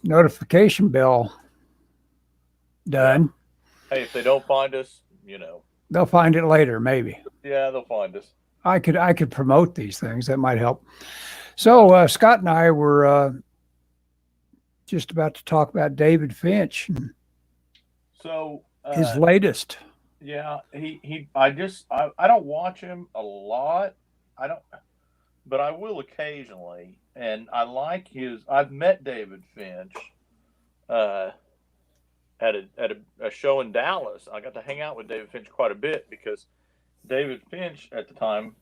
notification bell Yeah. done. Hey, if they don't find us, They'll find it later, maybe. yeah, they'll find us. I could promote these things. That might help. Yeah. So Scott and I were just about to talk about David Finch and So, his latest. yeah, I don't watch him a lot. I don't, but I will occasionally, and I like his. I've met David Finch uh, at a show in Dallas. I got to hang out with David Finch quite a bit because David Finch at the time,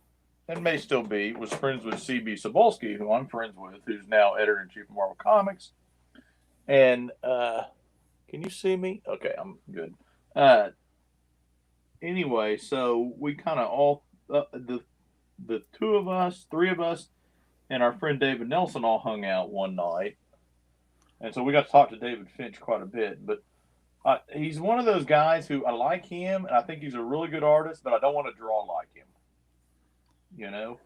and may still be, was friends with CB Cebulski, who I'm friends with, who's now editor in chief of Marvel Comics. And can you see me? Okay, I'm good. Uh, anyway, so we kind of all the two of us, three of us, and our friend David Nelson all hung out one night, and so we got to talk to David Finch quite a bit. But he's one of those guys who I like him, and I think he's a really good artist, but I don't want to draw like him. You know,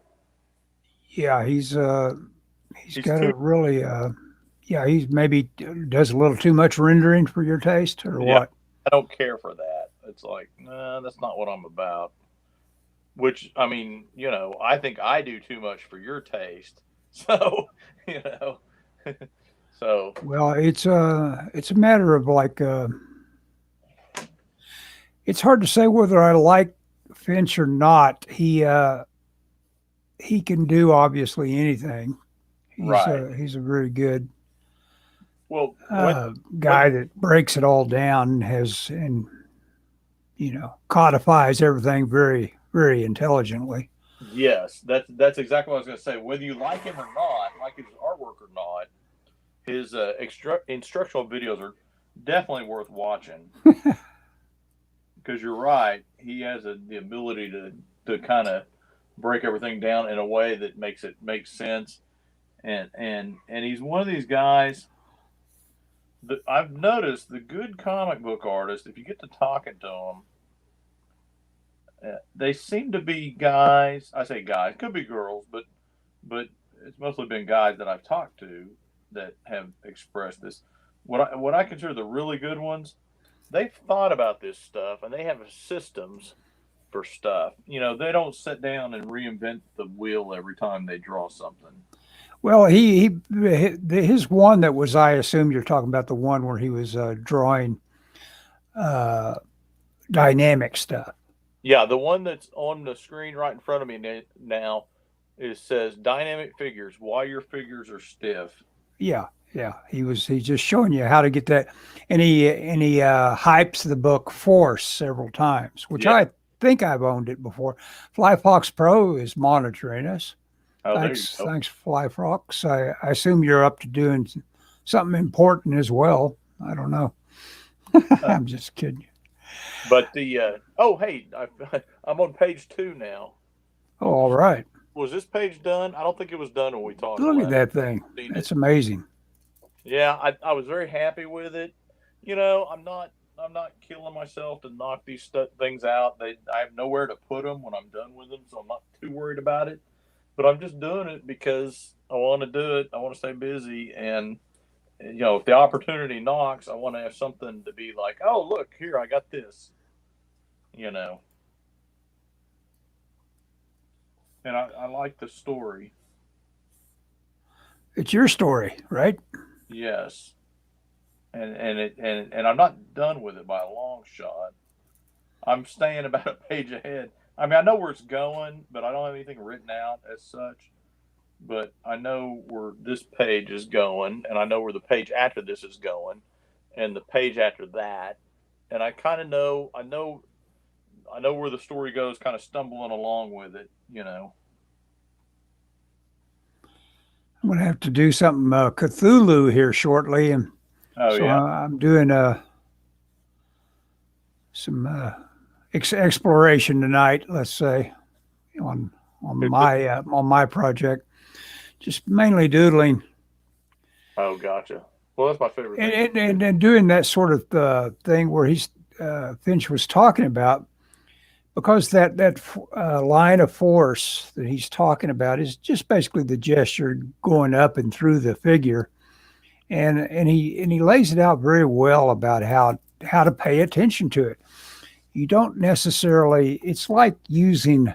Yeah, he's he's got a too. really yeah, he's maybe does a little too much rendering for your taste or Yeah, what? I don't care for that. It's like, nah, that's not what I'm about. Which I mean, I think I do too much for your taste. So, you know, so Well, it's a matter of like it's hard to say whether I like Finch or not. He can do obviously anything. right. He's a very good Well, when guy when that breaks it all down, has and codifies everything very intelligently. yes, that's exactly what I was going to say. Whether you like him or not, like his artwork or not, his instructional videos are definitely worth watching because you're right. He has the ability to kind of break everything down in a way that makes it make sense. And he's one of these guys that I've noticed the good comic book artists. If you get to talking to them, they seem to be guys. I say guys, could be girls, but it's mostly been guys that I've talked to that have expressed this. What I consider the really good ones, they've thought about this stuff and they have systems for stuff. They don't sit down and reinvent the wheel every time they draw something. Well, his one that was, I assume you're talking about the one where he was drawing uh, dynamic stuff. Yeah, the one that's on the screen right in front of me now it says dynamic figures. Why your figures are stiff. Yeah, yeah. He's just showing you how to get that, and he hypes the book Force several times, which Yeah. I think I've owned it before. Fly Fox Pro is monitoring us. Oh, there you go. Thanks, Fly Fox. I assume you're up to doing something important as well. I don't know. Uh, I'm just kidding. but the oh hey, I'm on page 2 now. Oh, all right. Was this page done? I don't think it was done when we talked Look at last. that thing. Seen it. That's amazing. Yeah, I was very happy with it. I'm not killing myself to knock these things out. I have nowhere to put them when I'm done with them, so I'm not too worried about it. But I'm just doing it because I want to do it. I want to stay busy, and if the opportunity knocks, I want to have something to be like, oh look here, I got this. You know, and I like the story. It's your story, right? Yes, and I'm not done with it by a long shot. I'm staying about a page ahead. I mean, I know where it's going, but I don't have anything written out as such. But I know where this page is going, and I know where the page after this is going, and the page after that, and I kind of know. I know where the story goes, kind of stumbling along with it. I'm going to have to do something Cthulhu here shortly, and Oh so yeah. I'm doing some exploration tonight. Let's say on on my project, just mainly doodling Oh, gotcha. Well, that's my favorite and thing to do. and doing that sort of thing where he's Finch was talking about, because that line of force that he's talking about is just basically the gesture going up and through the figure, and he lays it out very well about how to pay attention to it. You don't necessarily. It's like using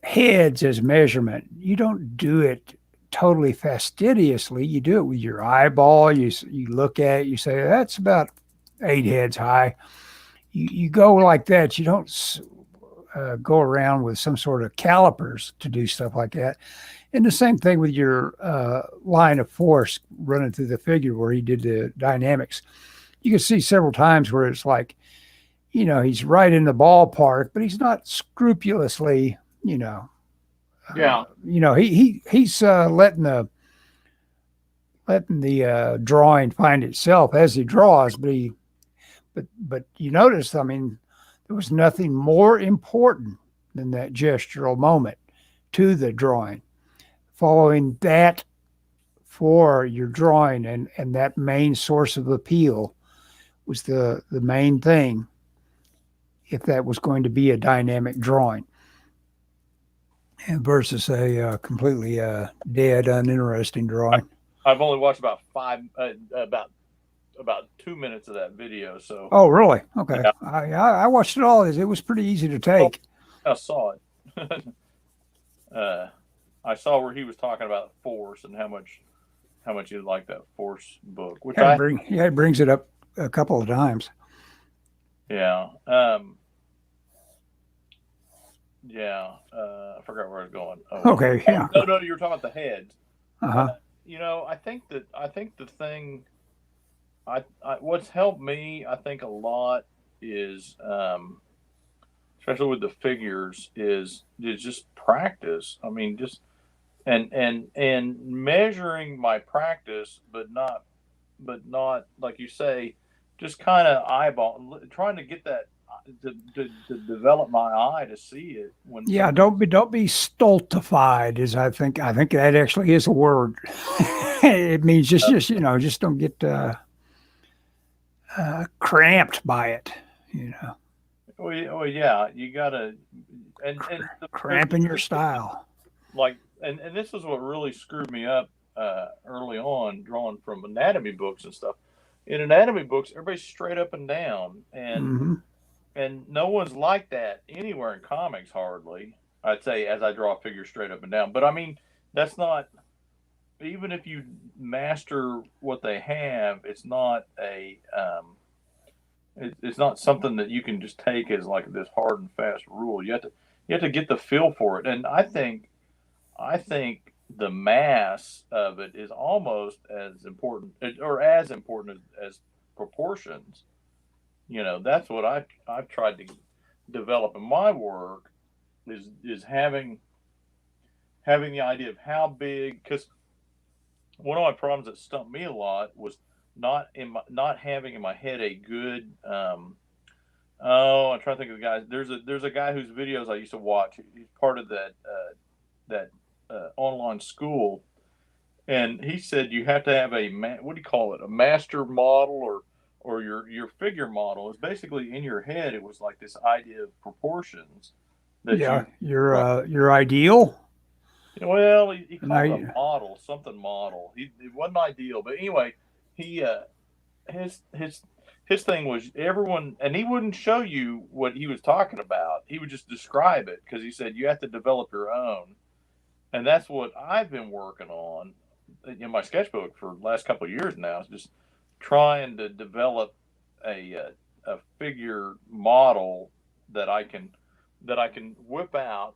heads as measurement. You don't do it totally fastidiously. You do it with your eyeball. You look at it. You say that's about 8 heads high. You go like that. You don't go around with some sort of calipers to do stuff like that. And the same thing with your line of force running through the figure where he did the dynamics. You can see several times where it's like, he's right in the ballpark, but he's not scrupulously, Yeah. He's letting the drawing find itself as he draws, but you notice, I mean, there was nothing more important than that gestural moment to the drawing. Following that for your drawing and that main source of appeal was the main thing if that was going to be a dynamic drawing versus a completely dead, uninteresting drawing. I've only watched about about 2 minutes of that video. So. Oh, really? Okay. Yeah. I watched it all. It was pretty easy to take. I saw it. I saw where he was talking about force and how much he liked that force book, which it brings it up a couple of times. Yeah. Yeah. I forgot where I was going. Oh, okay. Yeah. No, you were talking about the heads. Uh-huh. I think the thing, what's helped me, I think a lot is, especially with the figures, is just practice. I mean, just and measuring my practice, but not like you say, just kind of eyeball, trying to get that to develop my eye to see it. Don't be stultified. I think that actually is a word. It means just don't get cramped by it. Well, yeah, you gotta and cramping your style. Like, and this is what really screwed me up early on, drawing from anatomy books and stuff. In anatomy books, everybody's straight up and down, and no one's like that anywhere in comics hardly. I'd say as I draw a figure straight up and down, but I mean that's not. Even if you master what they have, it's not it's not something that you can just take as like this hard and fast rule. You have to get the feel for it, and I think the mass of it is almost as important or as important as proportions. That's what I've tried to develop in my work is having the idea of how big, because one of my problems that stumped me a lot was not having in my head a good I'm trying to think of the guys. There's a guy whose videos I used to watch. He's part of that online school, and he said you have to have what do you call it, a master model or your figure model. Is basically in your head. It was like this idea of proportions that your ideal. Well, he called it a model, something model. It wasn't ideal, but anyway, he his thing was everyone, and he wouldn't show you what he was talking about. He would just describe it because he said you have to develop your own, and that's what I've been working on in my sketchbook for the last couple of years now. Is just trying to develop a figure model that I can whip out.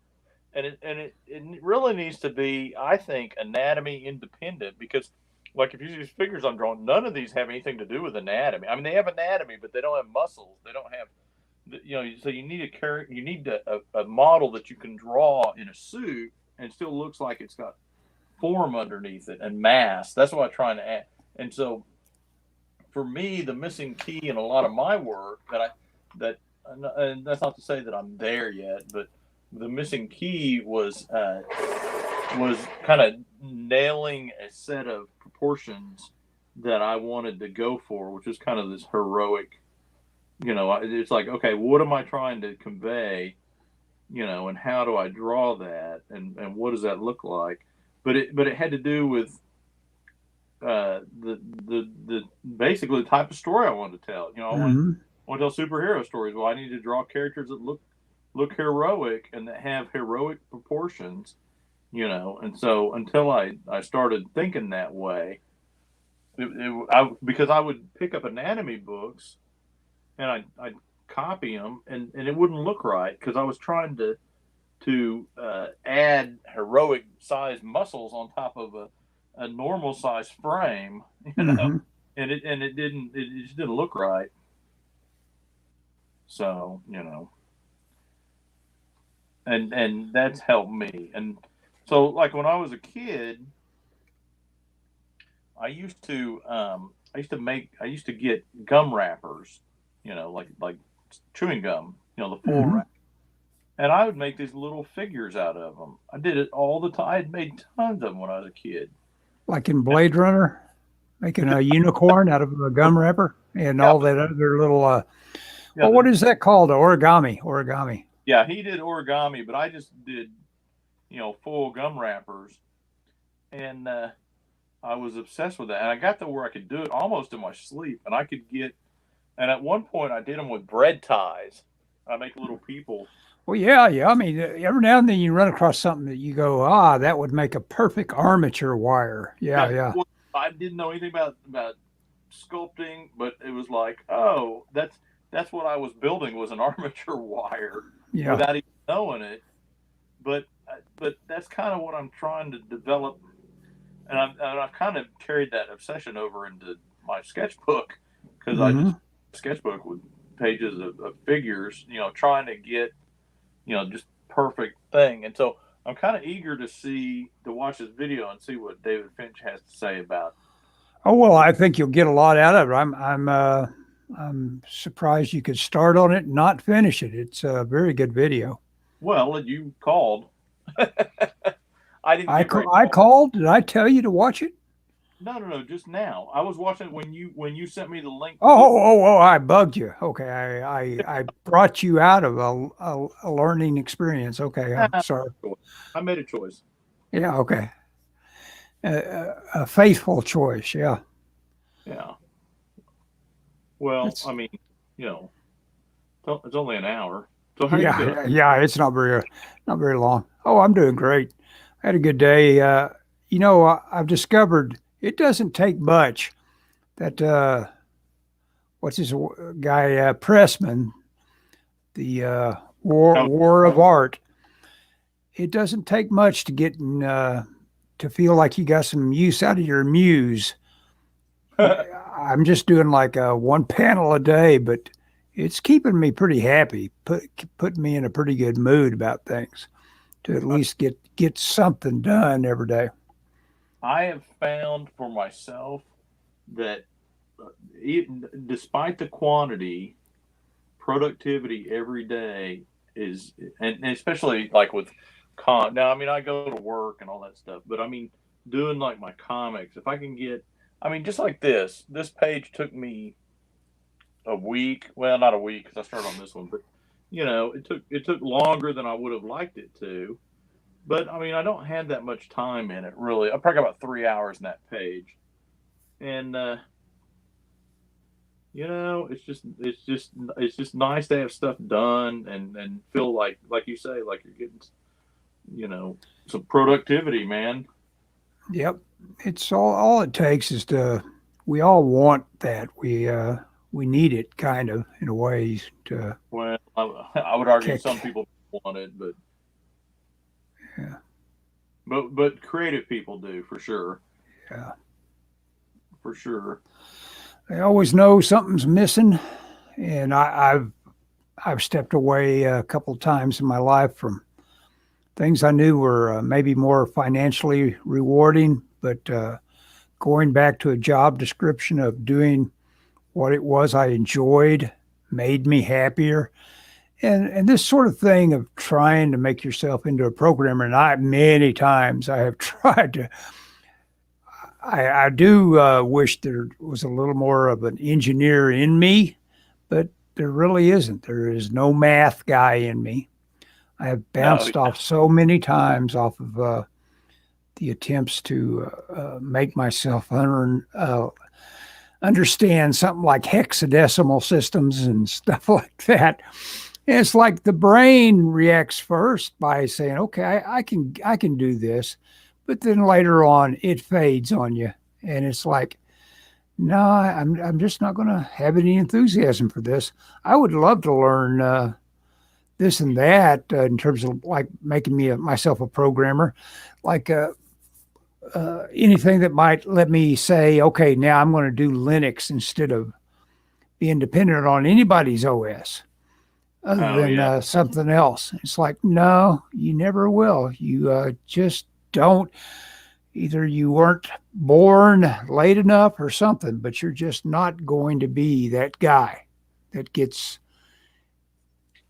And it really needs to be, I think, anatomy independent, because, like, if you see these figures I'm drawing, none of these have anything to do with anatomy. I mean, they have anatomy, but they don't have muscles. They don't have, So you need a model that you can draw in a suit and it still looks like it's got form underneath it and mass. That's what I'm trying to add. And so, for me, the missing key in a lot of my work and that's not to say that I'm there yet, but the missing key was kind of nailing a set of proportions that I wanted to go for, which was kind of this heroic, it's like, okay, what am I trying to convey, and how do I draw that, and what does that look like? But it had to do with the basically the type of story I wanted to tell. You know, Hmm. I want to tell superhero stories. Well, I need to draw characters that look heroic and that have heroic proportions. You know, and so until I started thinking that way, because I would pick up anatomy books and I'd copy them and it wouldn't look right because I was trying to add heroic sized muscles on top of a normal size frame, you know, Hmm. and it just didn't look right. So you know, and that's helped me. And so like when I was a kid, I used to get gum wrappers, you know, like chewing gum, you know, the full Hmm. wrap, and I would make these little figures out of them. I did it all the time. I had made tons of them when I was a kid. Like in Blade Runner, making a unicorn out of a gum wrapper and Yeah, all that other little. yeah, Well, what is that called? Origami. Origami. yeah. He did origami, but I just did, you know, full gum wrappers, and I was obsessed with that. And I got to where I could do it almost in my sleep, and I could get. And at one point, I did them with bread ties. I make little people. Well, yeah, yeah. I mean, every now and then you run across something that you go, ah, that would make a perfect armature wire. Yeah, Yeah, yeah, well, I didn't know anything about sculpting, but it was like, oh, that's what I was building was an armature wire yeah. without even knowing it. But that's kind of what I'm trying to develop, and I've kind of carried that obsession over into my sketchbook because I just Hmm. sketchbook with pages of figures, you know, trying to get just perfect thing. And so I'm kind of eager to watch this video and see what David Finch has to say about. Oh well, I think you'll get a lot out of it. I'm surprised you could start on it and not finish it. It's a very good video. Well, you called. I didn't get very I far. called. Did I tell you to watch it? No, no, no. Just now, I was watching it when you sent me the link Oh, to. oh, oh, oh! I bugged you. Okay, I brought you out of a learning experience. Okay, I'm sorry. I made a choice. Yeah, okay. A faithful choice. Yeah, Yeah. Well, it's I mean, you know, it's only an hour. So how are you yeah, doing? yeah, yeah. It's not very long. Oh, I'm doing great. I had a good day. I've discovered it doesn't take much. That what's his guy Pressman, the How, War of Art. It doesn't take much to get to feel like you got some use out of your muse. I'm just doing like one panel a day, but it's keeping me pretty happy, putting me in a pretty good mood about things to at least get something done every day. I have found for myself that even despite the quantity, productivity every day is, and especially like with now, I mean, I go to work and all that stuff, but I mean, doing like my comics, if I can get, I mean, just like this page took me a week. Well, not a week because I started on this one, but you know, it took longer than I would have liked it to. But I mean, I don't have that much time in it really. I probably got about 3 hours in that page, and you know, it's just nice to have stuff done and feel like you say, like you're getting, you know, some productivity, man. Yep, it's all it takes is to. We all want that. We need it kind of in a way to Well, I would argue kick. some people want it, but Yeah, but creative people do yeah. for sure. They always know something's missing, and I've stepped away a couple of times in my life from things I knew were maybe more financially rewarding, but going back to a job description of doing what it was I enjoyed made me happier. And this sort of thing of trying to make yourself into a programmer, and I many times I have tried to. I do wish there was a little more of an engineer in me, but there really isn't. There is no math guy in me. I have No, bounced off so many times off of the attempts to make myself understand something like hexadecimal systems and stuff like that. And it's like the brain reacts first by saying, "Okay, I can do this," but then later on it fades on you, and it's like, "No, I'm just not going to have any enthusiasm for this. I would love to learn this and that in terms of like making myself a programmer, like anything that might let me say, okay, now I'm going to do Linux instead of being dependent on anybody's OS other Oh than yeah. something else." It's like, no, you never will. You just don't. Either you weren't born late enough or something, but you're just not going to be that guy that gets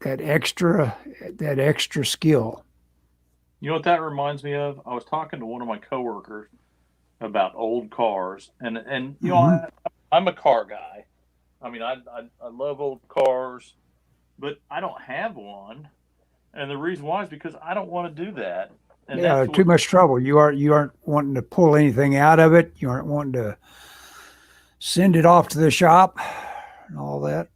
that extra skill. You know what that reminds me of? I was talking to one of my coworkers about old cars, and you know, Hmm. I'm a car guy. I mean, I love old cars, but I don't have one, and the reason why is because I don't want to do that, and Yeah, that's too what. much trouble. You aren't wanting to pull anything out of it. You aren't wanting to send it off to the shop and all that.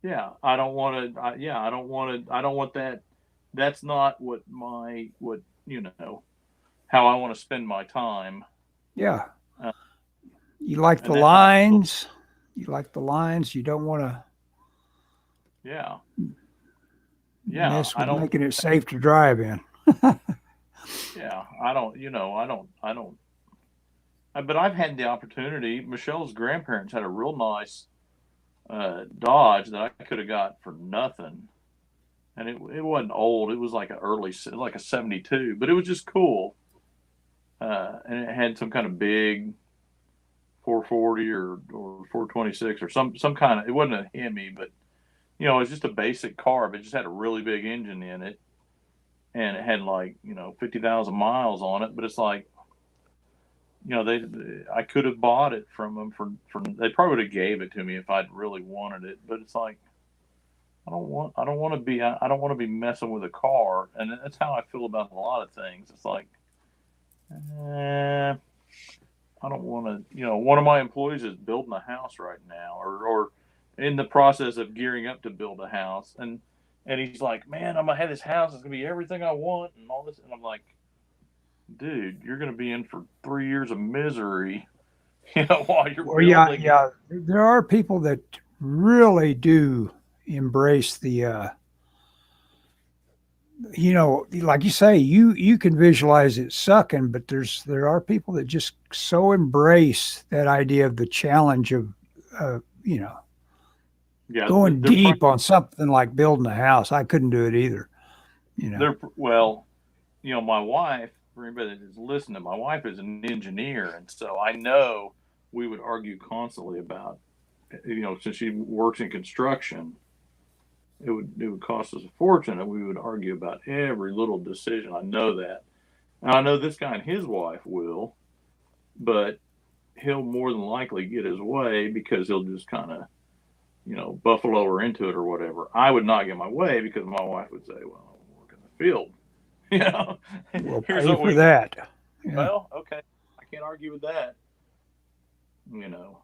Yeah, I don't want to. Yeah, I don't want to. I don't want that. That's not what you know how I want to spend my time, Yeah, uh, you like and the that's not. lines. You like the lines. You don't want to Yeah, yeah. mess I with don't. making it safe to drive in. Yeah, I don't. You know, I don't. I don't. But I've had the opportunity. Michelle's grandparents had a real nice Dodge that I could have got for nothing, and it wasn't old. It was like like a '72, but it was just cool. And it had some kind of big 440 or 426 or some kind of. It wasn't a Hemi, but you know, it was just a basic car, but it just had a really big engine in it, and it had like 50,000 miles on it. But it's like they I could have bought it from them for they probably would have gave it to me if I'd really wanted it. But it's like I don't want to be messing with a car, and that's how I feel about a lot of things. It's like I don't want to. One of my employees is building a house right now, or in the process of gearing up to build a house, and he's like, "Man, I'm gonna have this house. It's gonna be everything I want, and all this." And I'm like, "Dude, you're gonna be in for 3 years of misery, while you're Well, yeah, building it." yeah. There are people that really do embrace the like you say, you can visualize it sucking, but there are people that just so embrace that idea of the challenge of uh, you know Yeah, going they're deep on something like building a house. I couldn't do it either. You know. they're well, my wife. For anybody that is listening, my wife is an engineer, and so I know we would argue constantly about, since she works in construction, it would cost us a fortune, and we would argue about every little decision. I know that, and I know this guy and his wife will, but he'll more than likely get his way because he'll just kind of buffalo her into it or whatever. I would not get my way because my wife would say, "Well, I work in the field." You know, We'll here's pay what for we do. that. Yeah. Well, okay, I can't argue with that. You know,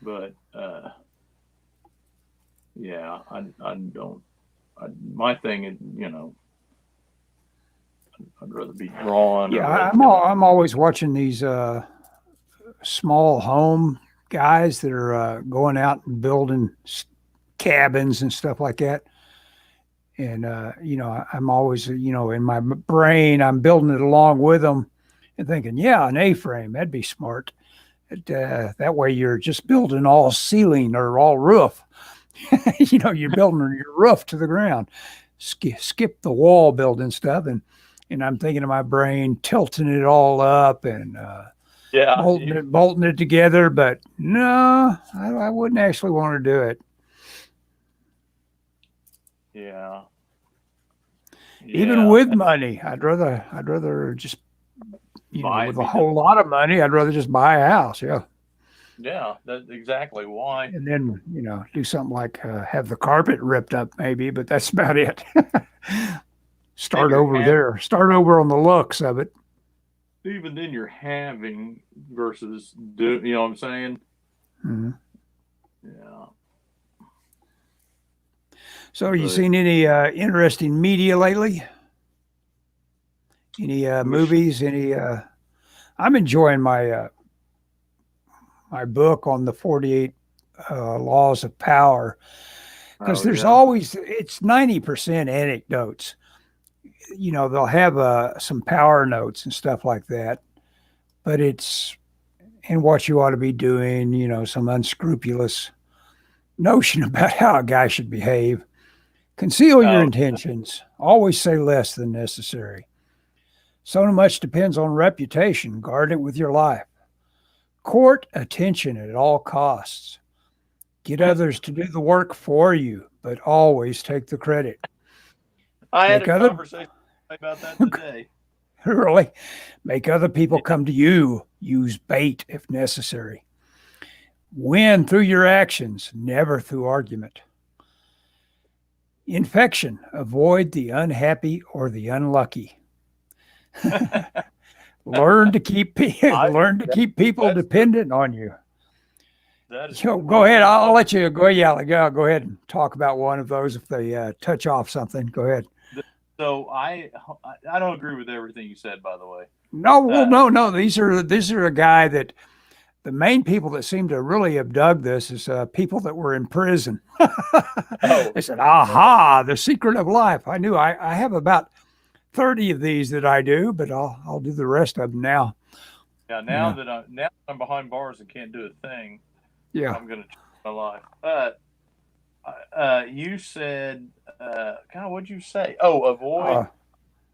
but yeah, I don't. My thing is, I'd rather be drawn Yeah, or let. I'm always watching these small home guys that are going out and building cabins and stuff like that. And I'm always in my brain I'm building it along with them and thinking, yeah, an A-frame, that'd be smart. That way you're just building all ceiling or all roof. You're building your roof to the ground. Skip the wall building stuff, and I'm thinking in my brain tilting it all up and Yeah, bolting it together. But no, I wouldn't actually want to do it. yeah, Even yeah. with money, I'd rather just Buy with it, a be done. whole lot of money, I'd rather just buy a house. Yeah. Yeah, that's exactly why. And then do something like have the carpet ripped up maybe, but that's about it. Start over there. Start over on the looks of it. Even then, you're having versus do. You know what I'm saying? Mm-hmm. Yeah. So, you seen any interesting media lately? Any movies? Any? I'm enjoying my book on the 48 laws of power because there's always it's 90% anecdotes. You know, they'll have some power notes and stuff like that, but it's and what you ought to be doing. You know, some unscrupulous notion about how a guy should behave. Conceal your intentions. Always say less than necessary. So much depends on reputation. Guard it with your life. Court attention at all costs. Get others to do the work for you, but always take the credit. I had a conversation about that today. Really? Make other people come to you. Use bait if necessary. Win through your actions, never through argument. Infection. Avoid the unhappy or the unlucky. Learn to keep people dependent on you. Go ahead. I'll let you go. Yeah, go ahead and talk about one of those if they touch off something. Go ahead. So I don't agree with everything you said, by the way. No, well, no. These are a guy that the main people that seem to really have dug this is people that were in prison. They said, "Aha, the secret of life." I knew. I have about 30 of these that I do, but I'll do the rest of them now. Yeah, now that I'm behind bars and can't do a thing. Yeah, I'm gonna change my life. You said, God, what'd you say? Oh, avoid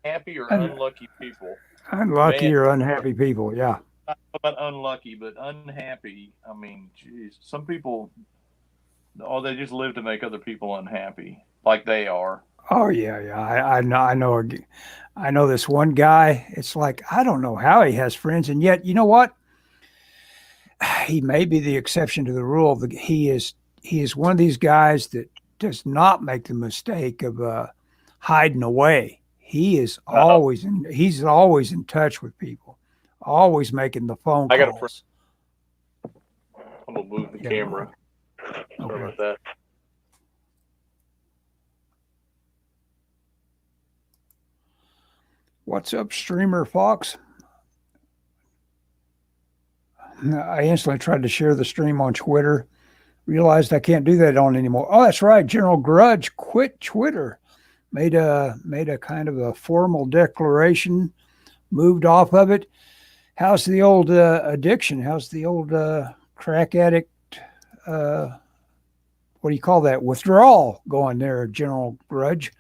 happy or unlucky people. Unlucky or unhappy people. Yeah. Not about unlucky, but unhappy. I mean, geez, some people, they just live to make other people unhappy, like they are. Oh yeah. I know this one guy. It's like I don't know how he has friends, and yet you know what? He may be the exception to the rule. He is one of these guys that does not make the mistake of hiding away. He's always in touch with people, always making the phone calls. I'm gonna move the camera. Sorry about that. What's up, Streamer Fox? I instantly tried to share the stream on Twitter. Realized I can't do that on anymore. Oh, that's right. General Grudge quit Twitter. Made a kind of a formal declaration. Moved off of it. How's the old addiction? How's the old crack addict? What do you call that? Withdrawal going there, General Grudge?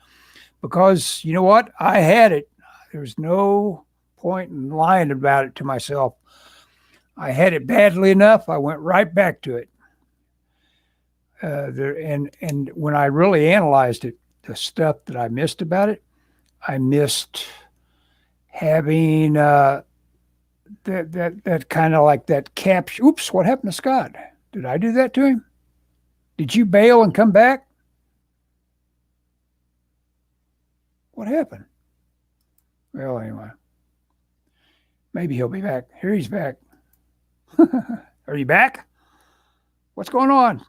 Because you know what? I had it. There's no point in lying about it to myself. I had it badly enough. I went right back to it. And when I really analyzed it, the stuff that I missed about it, I missed having that kind of like that capture. Oops, what happened to Scott? Did I do that to him? Did you bail and come back? What happened? Well, anyway, maybe he'll be back. Here he's back. Are you back? What's going on?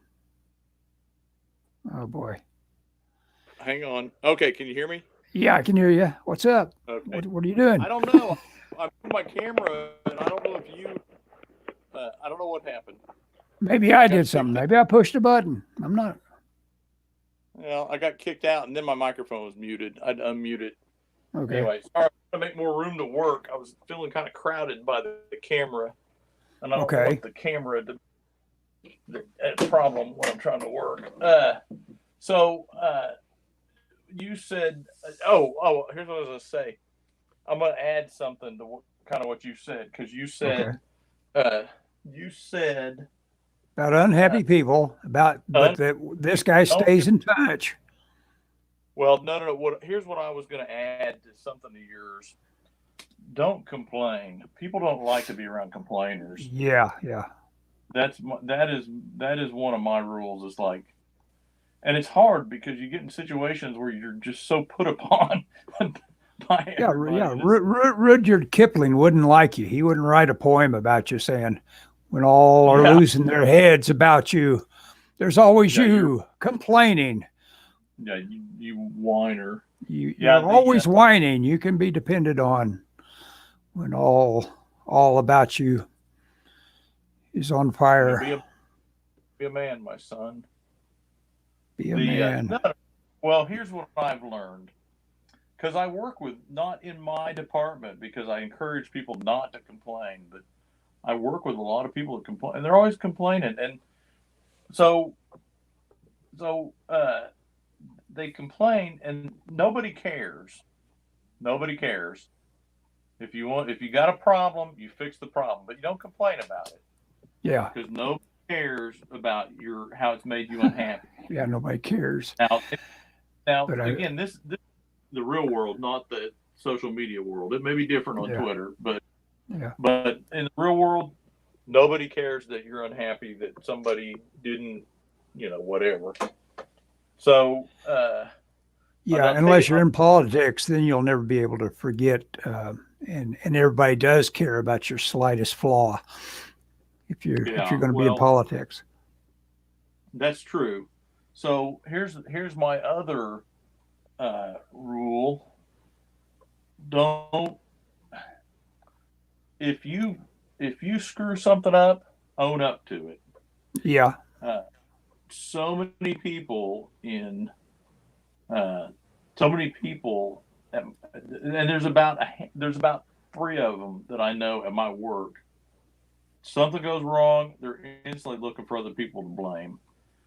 Oh boy. Hang on. Okay, can you hear me? Yeah, I can hear you. What's up? Okay. What are you doing? I don't know. I moved my camera, and I don't know if you. I don't know what happened. Maybe I did something. Maybe I pushed a button. I'm not. Well, I got kicked out, and then my microphone was muted. I'd unmute it. Okay. Anyway, sorry. To make more room to work, I was feeling kind of crowded by the camera, and I don't want the camera to a problem when I'm trying to work. You said, here's what I was going to say. I'm going to add something to kind of what you said, because you said, about unhappy people, but this guy stays in touch. Well, no. Here's what I was going to add to something of yours. Don't complain. People don't like to be around complainers. Yeah. That is one of my rules. It's like, and it's hard because you get in situations where you're just so put upon by Yeah, everybody. Rudyard Kipling wouldn't like you. He wouldn't write a poem about you saying, when all are Yeah, losing their heads about you, there's always yeah, you complaining. you whiner. You're Yeah, the always whining. You can be depended on when all about you is on fire. be a man, my son. Be a The man. no, well, here's what I've learned because I work with not in my department because I encourage people not to complain, but I work with a lot of people that complain, and they're always complaining, and so so they complain, and nobody cares. Nobody cares. If you got a problem, you fix the problem, but you don't complain about it Yeah. because nobody cares about your how it's made you unhappy. Yeah. Nobody cares. Now, now But again, this is the real world, not the social media world. It may be different on yeah. Twitter, Yeah. but in the real world, nobody cares that you're unhappy that somebody didn't, whatever. So, Yeah. I'll tell you, Unless you're in politics, then you'll never be able to forget. And everybody does care about your slightest flaw if you're yeah, going to be in well, politics. that's true. So here's my other rule. Don't if you if you screw something up, own up to it. Yeah. Uh, so many people in uh, so many people, and there's about three of them that I know at my work. Something goes wrong, they're instantly looking for other people to blame.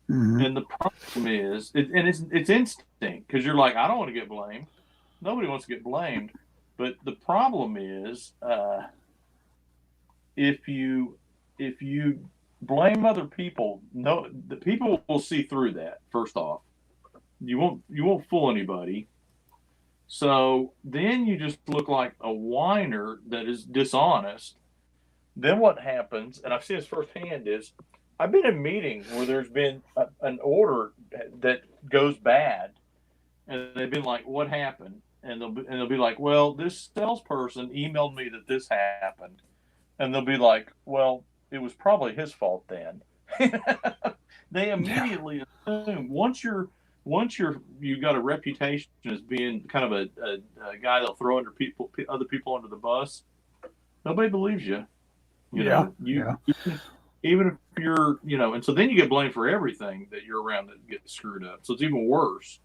Hmm. And the problem is, it's instinct because you're like, I don't want to get blamed. Nobody wants to get blamed. But the problem is, if you if you blame other people, no, the people will see through that. First off, you won't fool anybody. So then you just look like a whiner that is dishonest. Then what happens, and I've seen this firsthand, is I've been in meetings where there's been an order that goes bad, and they've been like, "What happened?" And they'll be like, "Well, this salesperson emailed me that this happened," and they'll be like, "Well, it was probably his fault then." They Yeah. immediately assume you got a reputation as being kind of a guy that'll throw other people under the bus. Nobody believes you. You Yeah. know, Yeah. even if and so then you get blamed for everything that you're around that gets screwed up. So it's even worse.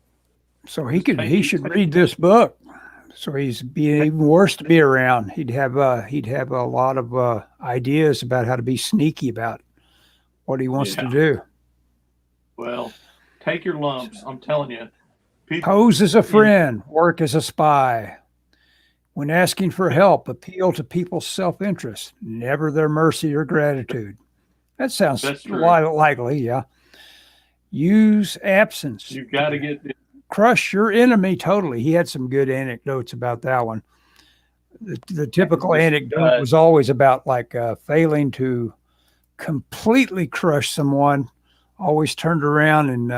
So Just he should read this book. So he's being even worse to be around. He'd have a lot of ideas about how to be sneaky about what he wants to yeah. do. Well, take your lumps. I'm telling you, people Pose as a in friend, work as a spy. When asking for help, appeal to people's self-interest, never their mercy or gratitude. That sounds that's true. likely, yeah. Use absence You've to got to get crush your enemy totally. He had some good anecdotes about that one. The typical this. anecdote was always about like failing to completely crush someone. Always turned around and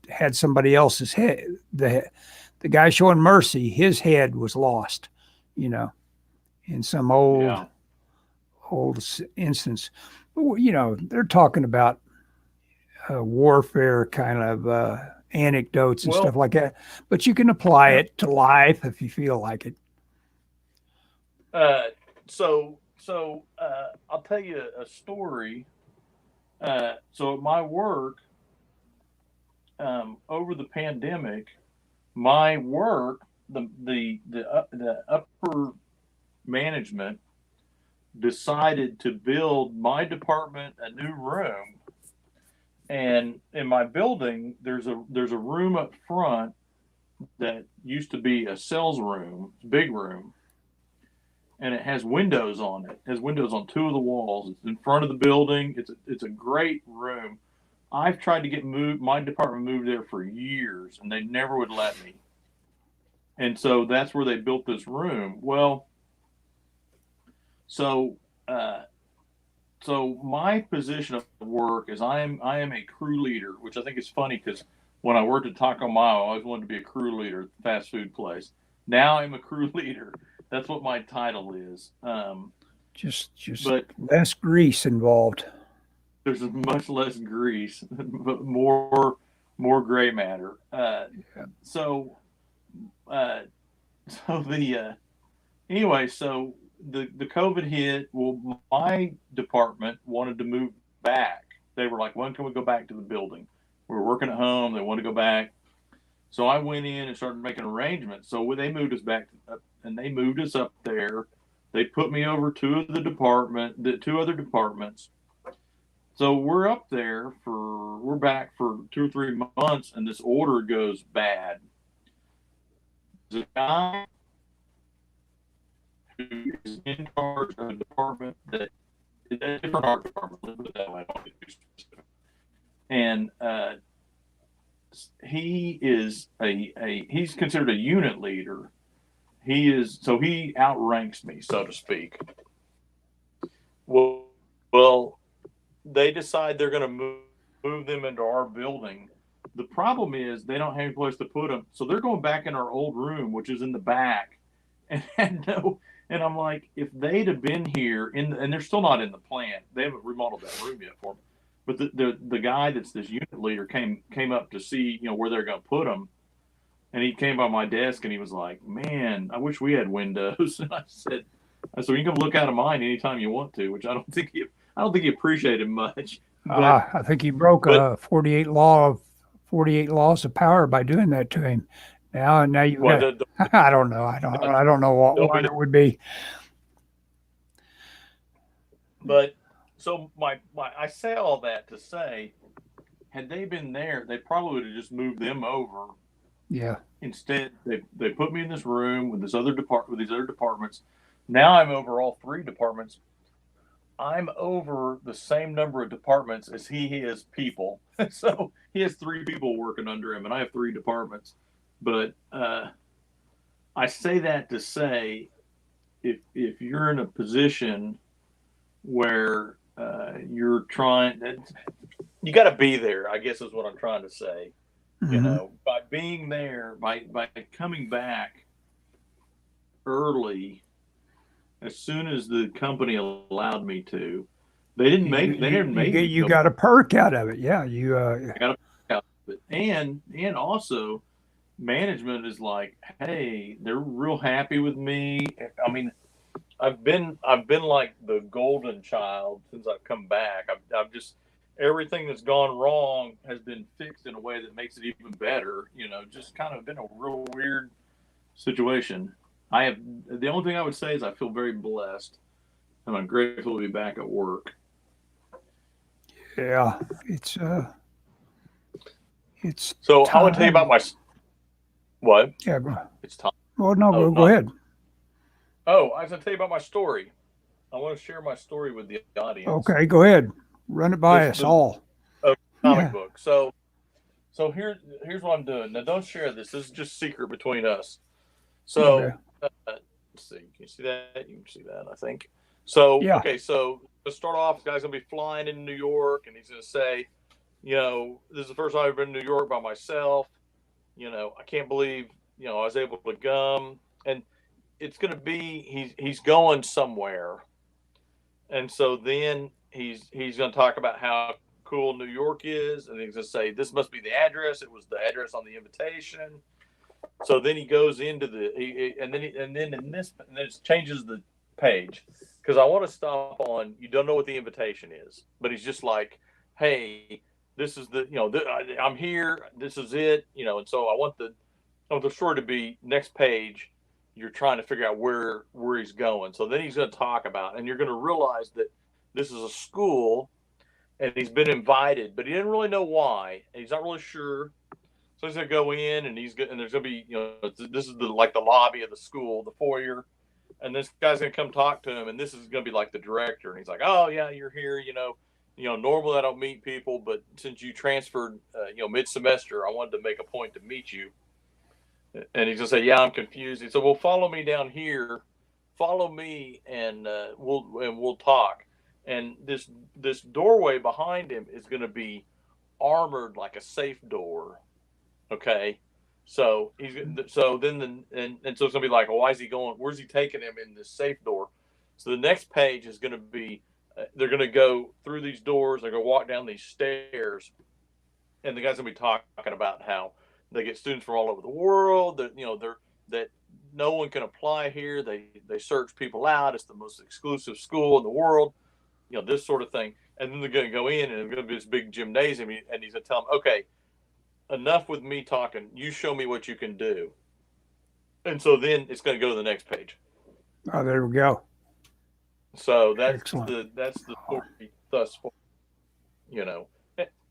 had somebody else's head. The guy showing mercy, his head was lost. You know, in some Yeah. old instance. They're talking about warfare kind of anecdotes and stuff Well, like that. But you can apply yeah. it to life if you feel like it. Uh, so I'll tell you a story. So at my work, over the pandemic, my work, the upper management decided to build my department a new room. And in my building, there's a room up front that used to be a sales room, big room, and it has windows on it. It has windows on two of the walls. It's in front of the building. It's a great room. I've tried to get my department moved there for years, and they never would let me. And so that's where they built this room. Well, so uh, so my position of work is I am a crew leader, which I think is funny because when I worked at Taco Mayo, I always wanted to be a crew leader at the fast food place. Now I'm a crew leader. That's what my title is. Just But less grease involved. there's much less grease, but more gray matter. So uh, so the anyway, so the COVID hit. Well, my department wanted to move back. They were like, "When can we go back to the building?" We were working at home. They wanted to go back. So I went in and started making arrangements. So they moved us back, and they moved us up there. They put me over the two other departments. So we're back for 2 or 3 months, and this order goes bad. There's a guy who is in charge of a department that is a different art department. Let's put it that way. I don't get too specific. And he is he's considered a unit leader. He outranks me, so to speak. Well, well, they decide they're going to move them into our building. The problem is they don't have any place to put them, so they're going back in our old room, which is in the back, and had no. And I'm like, if they'd have been here and they're still not in the plant. They haven't remodeled that room yet for me. But the guy that's this unit leader came up to see where they're going to put them, and he came by my desk and he was like, "Man, I wish we had windows." And I said, "You can look out of mine anytime you want to," which I don't think he appreciated much. But I think he broke but a 48 laws of power by doing that to him. Now you've well, got. I don't know. I don't know what don't one be. it would be. But so my I say all that to say, had they been there, they probably would have just moved them over. Yeah. Instead, they put me in this room with these other departments. Now I'm over all three departments. I'm over the same number of departments as he is people. So he has three people working under him, and I have three departments. But I say that to say, if you're in a position where you're trying, you got to be there. I guess is what I'm trying to say. Hmm. By being there, by coming back early, as soon as the company allowed me to, they didn't make me You go. got a perk out of it. Yeah. You. I got to out of it, and also management is like, hey, they're real happy with me. I mean, I've been like the golden child since I've come back. I've just everything that's gone wrong has been fixed in a way that makes it even better. Just kind of been a real weird situation. I have the only thing I would say is I feel very blessed, and I'm grateful to be back at work. Yeah. It's So I want to tell you about time. my what? Yeah. It's time. Well, no, Oh, go not. ahead. Oh, I was going to tell you about my story. I want to share my story with the audience. Okay, go ahead. Run it by This us the all. comic Yeah. book. So here's what I'm doing. Now don't share this. This is just secret between us. Okay. So let's see. Can you see that? You can see that. I think. So Yeah. okay. So to start off, the guy's gonna be flying into New York, and he's gonna say, this is the first time I've been to New York by myself. I can't believe I was able to come, and it's gonna be he's going somewhere, and so then he's going to talk about how cool New York is, and he's going to say this must be the address. It was the address on the invitation. So then he goes into and then it changes the page because I want to stop on you don't know what the invitation is, but he's just like, hey, this is I'm here. This is it. And so I want the story to be next page. You're trying to figure out where he's going. So then he's going to talk about, and you're going to realize that this is a school, and he's been invited, but he didn't really know why, and he's not really sure. So he's going to go in, and there's going to be this is the lobby of the school, the foyer, and this guy's going to come talk to him, and this is going to be like the director, and he's like, oh yeah, you're here, normally I don't meet people, but since you transferred, mid semester, I wanted to make a point to meet you. And he's gonna say, "Yeah, I'm confused." He said, "Well, follow me down here. Follow me, and we'll talk." And this doorway behind him is going to be armored like a safe door. Okay, So and so it's gonna be like, well, why is he going? Where's he taking him in this safe door? So the next page is gonna be they're gonna go through these doors. They're gonna walk down these stairs, and the guy's gonna be talking about how they get students from all over the world. That that no one can apply here. They search people out. It's the most exclusive school in the world. This sort of thing. And then they're going to go in, and it's going to be this big gymnasium, and he's going to tell them, okay, enough with me talking. You show me what you can do. And so then it's going to go to the next page. Oh, there we go. So Excellent. that's the story thus far.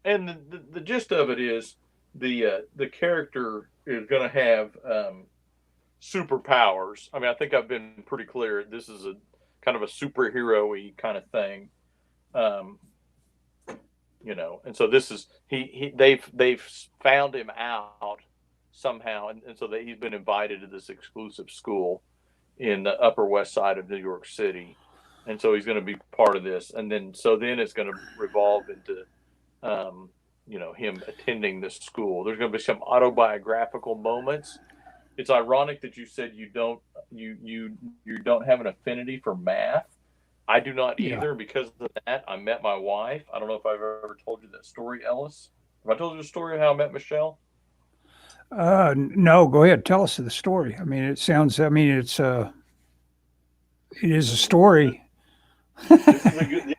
And the gist of it is the character is going to have superpowers. I mean, I think I've been pretty clear. This is a kind of a superhero-y kind of thing. And so this is they've found him out somehow, and so that he's been invited to this exclusive school in the Upper West Side of New York City, and so he's going to be part of this, and then it's going to revolve into him attending this school. There's going to be some autobiographical moments. It's ironic that you said you don't have an affinity for math. I do not either. Yeah. Because of that, I met my wife. I don't know if I've ever told you that story, Ellis. Have I told you the story of how I met Michelle? No, go ahead. Tell us the story. I mean, it sounds. I mean, it is a story. This is a good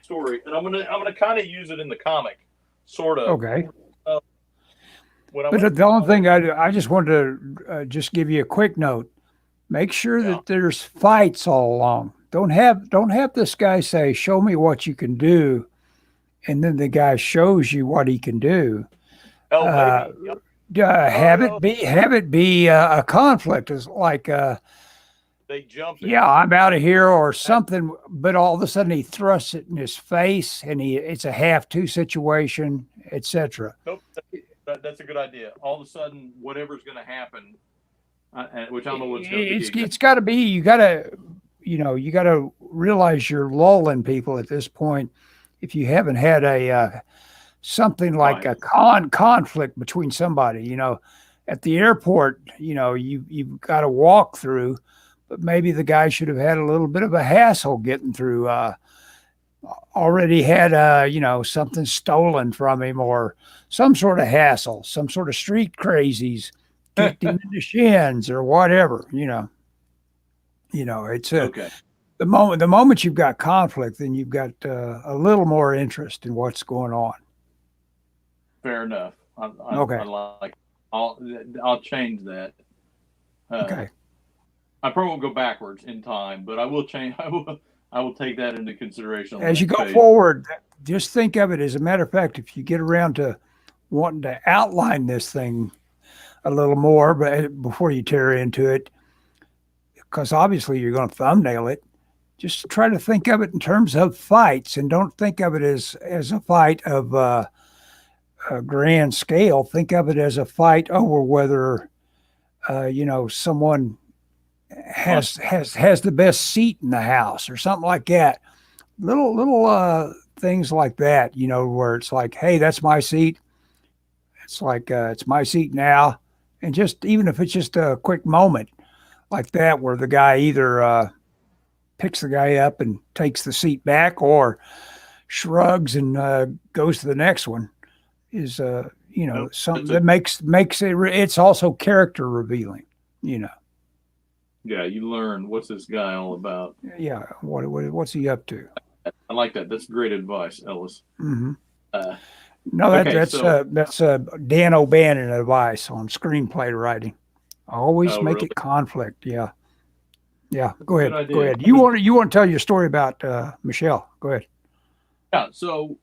story, and I'm gonna kind of use it in the comic, sort of. Okay. When I But went the to only thing college, I just wanted to just give you a quick note. Make sure yeah. that there's fights all along. Don't have this guy say, "Show me what you can do," and then the guy shows you what he can do. Oh, Uh, maybe. Yep. have Oh, it be a conflict. It's like, they jump him. yeah, I'm out of here or something. But all of a sudden he thrusts it in his face, and it's a have to situation, etc. Nope. That's a good idea. All of a sudden, whatever's going to happen, which I don't know what's going to be. It's got to be. You got to realize you're lulling people at this point. If you haven't had a something like Right. a conflict between somebody, at the airport, you've got to walk through, but maybe the guy should have had a little bit of a hassle getting through. Already had something stolen from him or some sort of hassle, some sort of street crazies kicked him in the shins or whatever. It's Okay. the moment you've got conflict, then you've got a little more interest in what's going on. Fair enough. Okay. I like. I'll change that. Okay. I probably won't go backwards in time, but I will change. I will take that into consideration. As you go forward, just think of it. As a matter of fact, if you get around to wanting to outline this thing a little more, but before you tear into it, because obviously you're going to thumbnail it, just try to think of it in terms of fights, and don't think of it as a fight of a grand scale. Think of it as a fight over whether someone has the best seat in the house or something like that. Little things like that, where it's like, hey, that's my seat. It's like it's my seat now, and just even if it's just a quick moment like that, where the guy either picks the guy up and takes the seat back, or shrugs and goes to the next one, is Nope. something that makes it. It's also character revealing. Yeah, you learn what's this guy all about. Yeah. What's he up to? I like that. That's great advice, Ellis. Mm-hmm. Uh, No, okay, that's Dan O'Bannon advice on screenplay writing. Always make really? it conflict. Yeah. Yeah. Go Good ahead. idea. Go ahead. You want to tell your story about Michelle? Go ahead. Yeah. So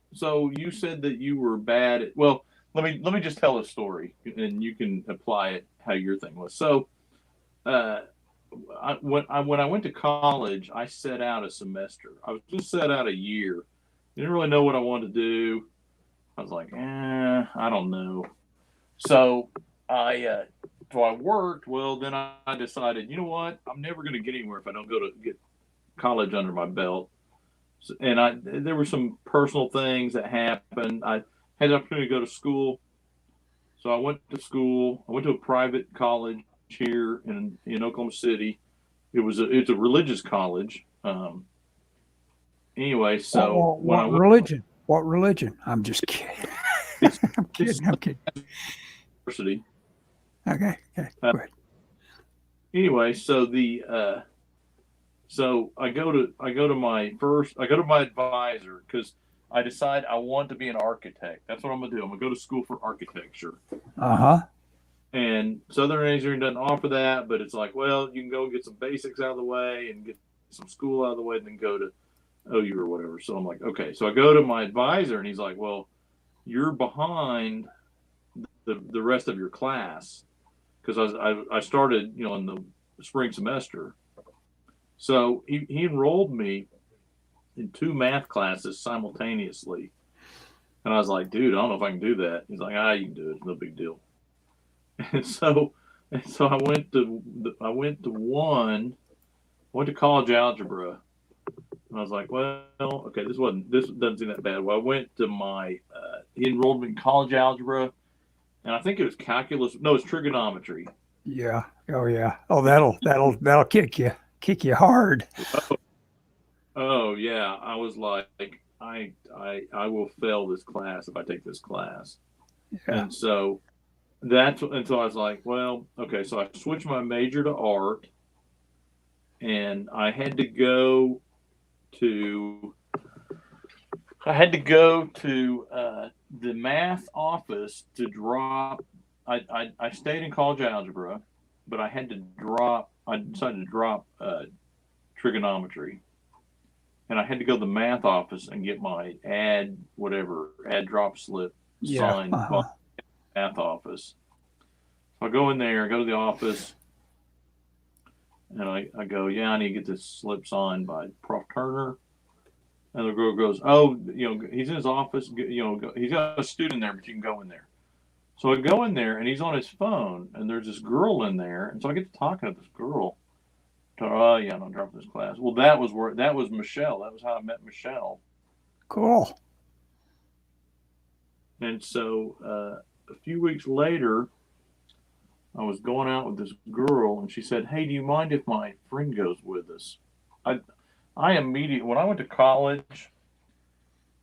you said that you were bad at. Well, let me just tell a story, and you can apply it how your thing was. So, when I went to college, I set out a semester. I was just set out a year. Didn't really know what I wanted to do. I was like, I don't know. So I worked. Well, then I decided, you know what? I'm never going to get anywhere if I don't go to get college under my belt. So, and there were some personal things that happened. I had the opportunity to go to school. So I went to school. I went to a private college here in Oklahoma City. It's a religious college. Anyway, so when I What went, religion? What religion? I'm just kidding. it's I'm it's kidding. I'm kidding. university. Okay. Okay. Uh, Go ahead. anyway, so I go to my advisor because I decide I want to be an architect. That's what I'm gonna do. I'm gonna go to school for architecture. Uh huh. And Southern Engineering doesn't offer that, but it's like, well, you can go get some basics out of the way and get some school out of the way, and then go to OU or whatever. So I'm like, okay. So I go to my advisor, and he's like, well, you're behind the rest of your class because I started in the spring semester. So he enrolled me in two math classes simultaneously, and I was like, dude, I don't know if I can do that. He's like, you can do it. It's no big deal. And so I went to college algebra, and I was like, well, okay, this doesn't seem that bad. Well, I went to my he enrolled me in college algebra, and I think it was calculus. No, it's trigonometry. Yeah. Oh yeah. Oh, that'll kick you hard. Oh yeah, I was like, I will fail this class if I take this class, Yeah. and so I was like, well, okay, so I switched my major to art, and to the math office to drop. I stayed in college algebra, but I had to drop. I decided to drop trigonometry, and I had to go to the math office and get my add drop slip Yeah. signed by Uh-huh. the math office. So I go in there, I go to the office, and I go, yeah, I need to get this slip signed by Prof. Turner. And the girl goes, oh, he's in his office. He's got a student there, but you can go in there. So I go in there, and he's on his phone, and there's this girl in there, and so I get to talking to this girl. Oh yeah, I'm not dropping this class. Well, that was Michelle. That was how I met Michelle. Cool. And so a few weeks later, I was going out with this girl, and she said, "Hey, do you mind if my friend goes with us?" I I immediately when I went to college,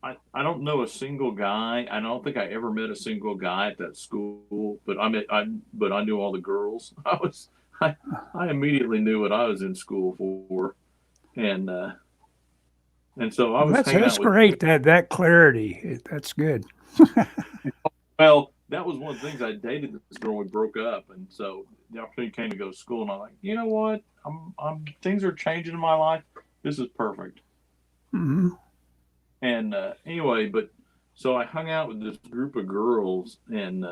I don't know a single guy. I don't think I ever met a single guy at that school, but I knew all the girls. I I immediately knew what I was in school for, and uh, and so I Well, was hanging that's out with. great. That clarity. That's good. Well, that was one of the things. I dated this girl. We broke up, and so the opportunity came to go to school, and I'm like, you know what? I'm things are changing in my life. This is perfect. Hmm. And anyway, but so I hung out with this group of girls, and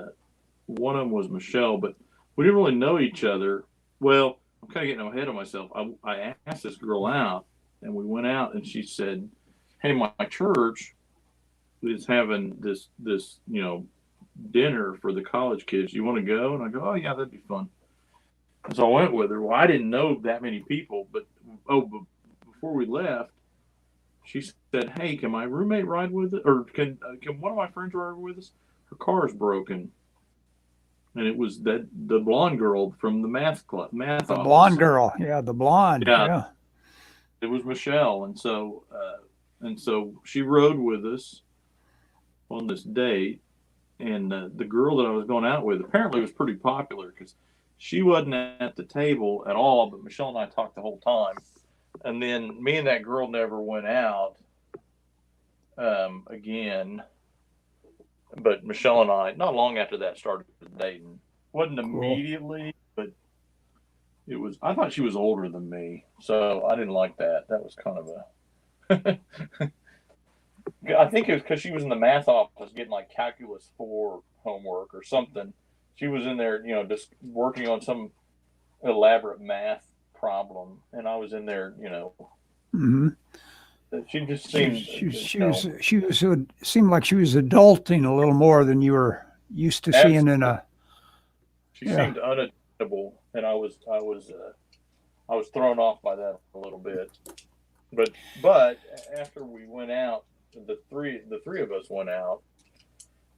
one of them was Michelle, but we didn't really know each other. Well, I'm kind of getting ahead of myself. I asked this girl out, and we went out, and she said, "Hey, my church is having this dinner for the college kids. You want to go?" And I go, "Oh yeah, that'd be fun." And so I went with her. Well, I didn't know that many people, but before we left, she said, "Hey, can my roommate ride with it, or can one of my friends ride with us? Her car is broken." And it was the blonde girl from the math The blonde office. girl. Yeah, the blonde. Yeah, Yeah. it was Michelle, and so she rode with us on this date. And the girl that I was going out with apparently was pretty popular because she wasn't at the table at all. But Michelle and I talked the whole time, and then me and that girl never went out again. But Michelle and I, not long after that, started dating. Wasn't Cool. immediately, but it was. I thought she was older than me, so I didn't like that. That was kind of a. I think it was because she was in the math office getting like calculus 4 homework or something. She was in there, just working on some elaborate math problem, and I was in there, Hmm. she just She seemed, she she was it seemed like she was adulting a little more than you were used to seeing in absolutely, a. she Yeah. seemed unattainable, and I was thrown off by that a little bit. But after we went out, the three of us went out.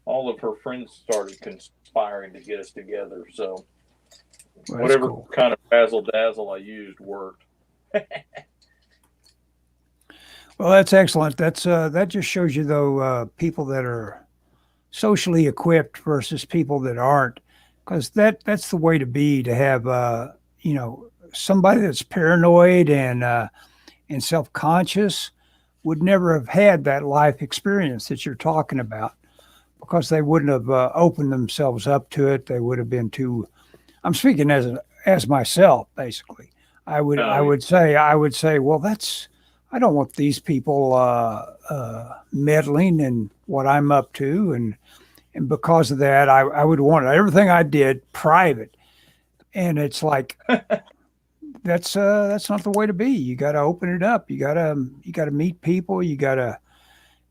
all of her friends started conspiring to get us together. So Well, that's whatever cool. kind of razzle dazzle I used worked. Well, that's excellent. That just shows you though people that are socially equipped versus people that aren't, because that's the way to be. To have somebody that's paranoid and self conscious would never have had that life experience that you're talking about because they wouldn't have opened themselves up to it. They would have been too. I'm speaking as myself, basically. I Oh, yeah. would say, well, that's I don't want these people meddling in what I'm up to, and because of that, I would want everything I did private. And it's like that's not the way to be. You got to open it up. You got to meet people. You got to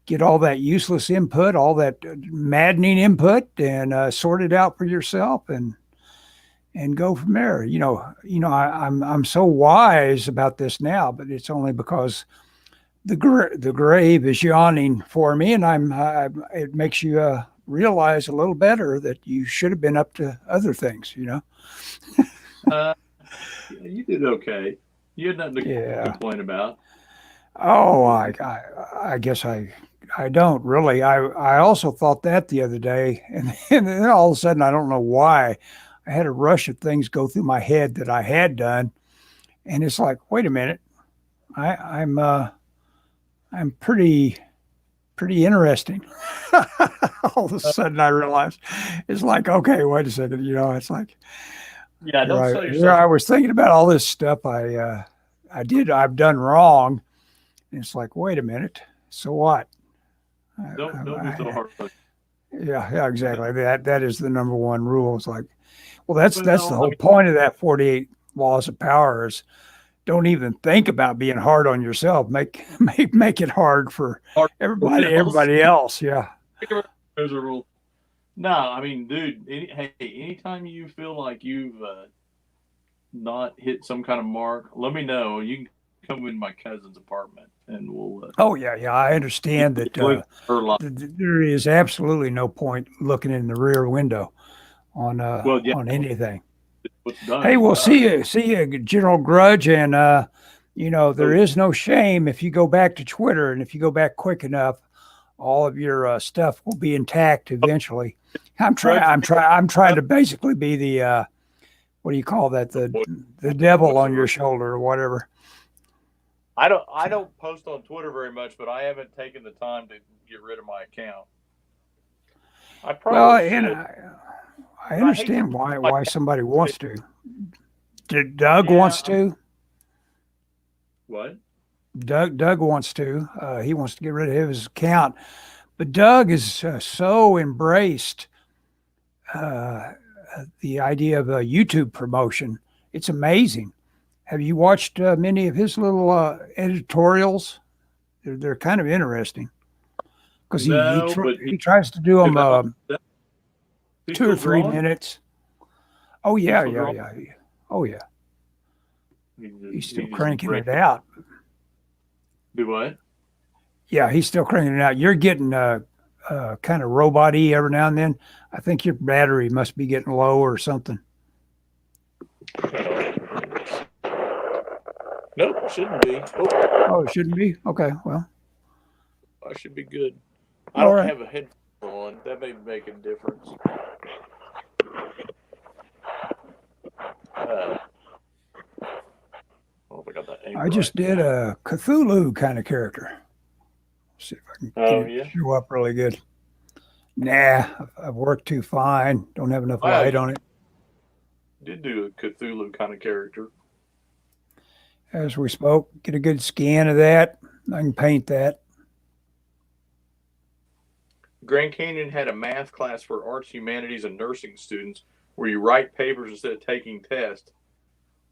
get all that useless input, all that maddening input, and sort it out for yourself, and go from there. I'm so wise about this now, but it's only because the grave is yawning for me, and it makes you realize a little better that you should have been up to other things. Uh, yeah, you did okay. You had nothing to Yeah. complain about. Oh, I guess I don't really. I also thought that the other day, and then all of a sudden, I don't know why, I had a rush of things go through my head that I had done, and it's like, wait a minute, I'm pretty interesting. All of a sudden, I realized it's like, okay, wait a second, it's like Yeah, here don't I sell here yourself. I was thinking about all this stuff I've done wrong. And it's like, wait a minute, so what? Don't be so I, hard. yeah, exactly. That is the number one rule. It's like, well, that's the Well, I whole mean, point of that 48 laws of power is don't even think about being hard on yourself. Make it hard for hard for everybody everybody else. everybody else. Yeah. There's a rule. No, I mean, dude. Hey, anytime you feel like you've not hit some kind of mark, let me know. You can come in my cousin's apartment, and we'll Oh yeah. I understand that live her life. there is absolutely no point looking in the rear window Well, yeah, on anything. what's done Hey, is we'll done. see you, General Grudge, and there Oh, is no shame if you go back to Twitter, and if you go back quick enough, all of your stuff will be intact eventually. grudge. I'm trying to basically be the what do you call that? The devil What's on the? your shoulder or whatever. I So, don't post on Twitter very much, but I haven't taken the time to get rid of my account. I well, probably and should. I I hate to understand my why somebody wants to. Doug yeah. wants to. What? Doug wants to. He wants to get rid of his account, but Doug is so embraced uh, the idea of a YouTube promotion. It's amazing. Have you watched many of his little editorials? They're kind of interesting because No, but he tries to do them developed. He's 2 or still 3 drawing. minutes. Oh He's yeah, still drawing. yeah. Oh yeah, he's still He just cranking break. it out. Do what? Yeah, he's still cranking it out. You're getting kind of robot-y every now and then. I think your battery must be getting low or something. Nope, shouldn't be. Oh, Oh, it shouldn't be. Okay, well, I should be good. I all don't right. have a headphone on. That may make a difference. I don't know if I got that aimed I right. just did a Cthulhu kind of character. See if I can get Oh it to yeah. show up really good. Nah, I've worked too fine. Don't have enough Wow, light you on it. did do a Cthulhu kind of character. As we spoke, get a good scan of that. I can paint that. Grand Canyon had a math class for arts, humanities, and nursing students where you write papers instead of taking tests.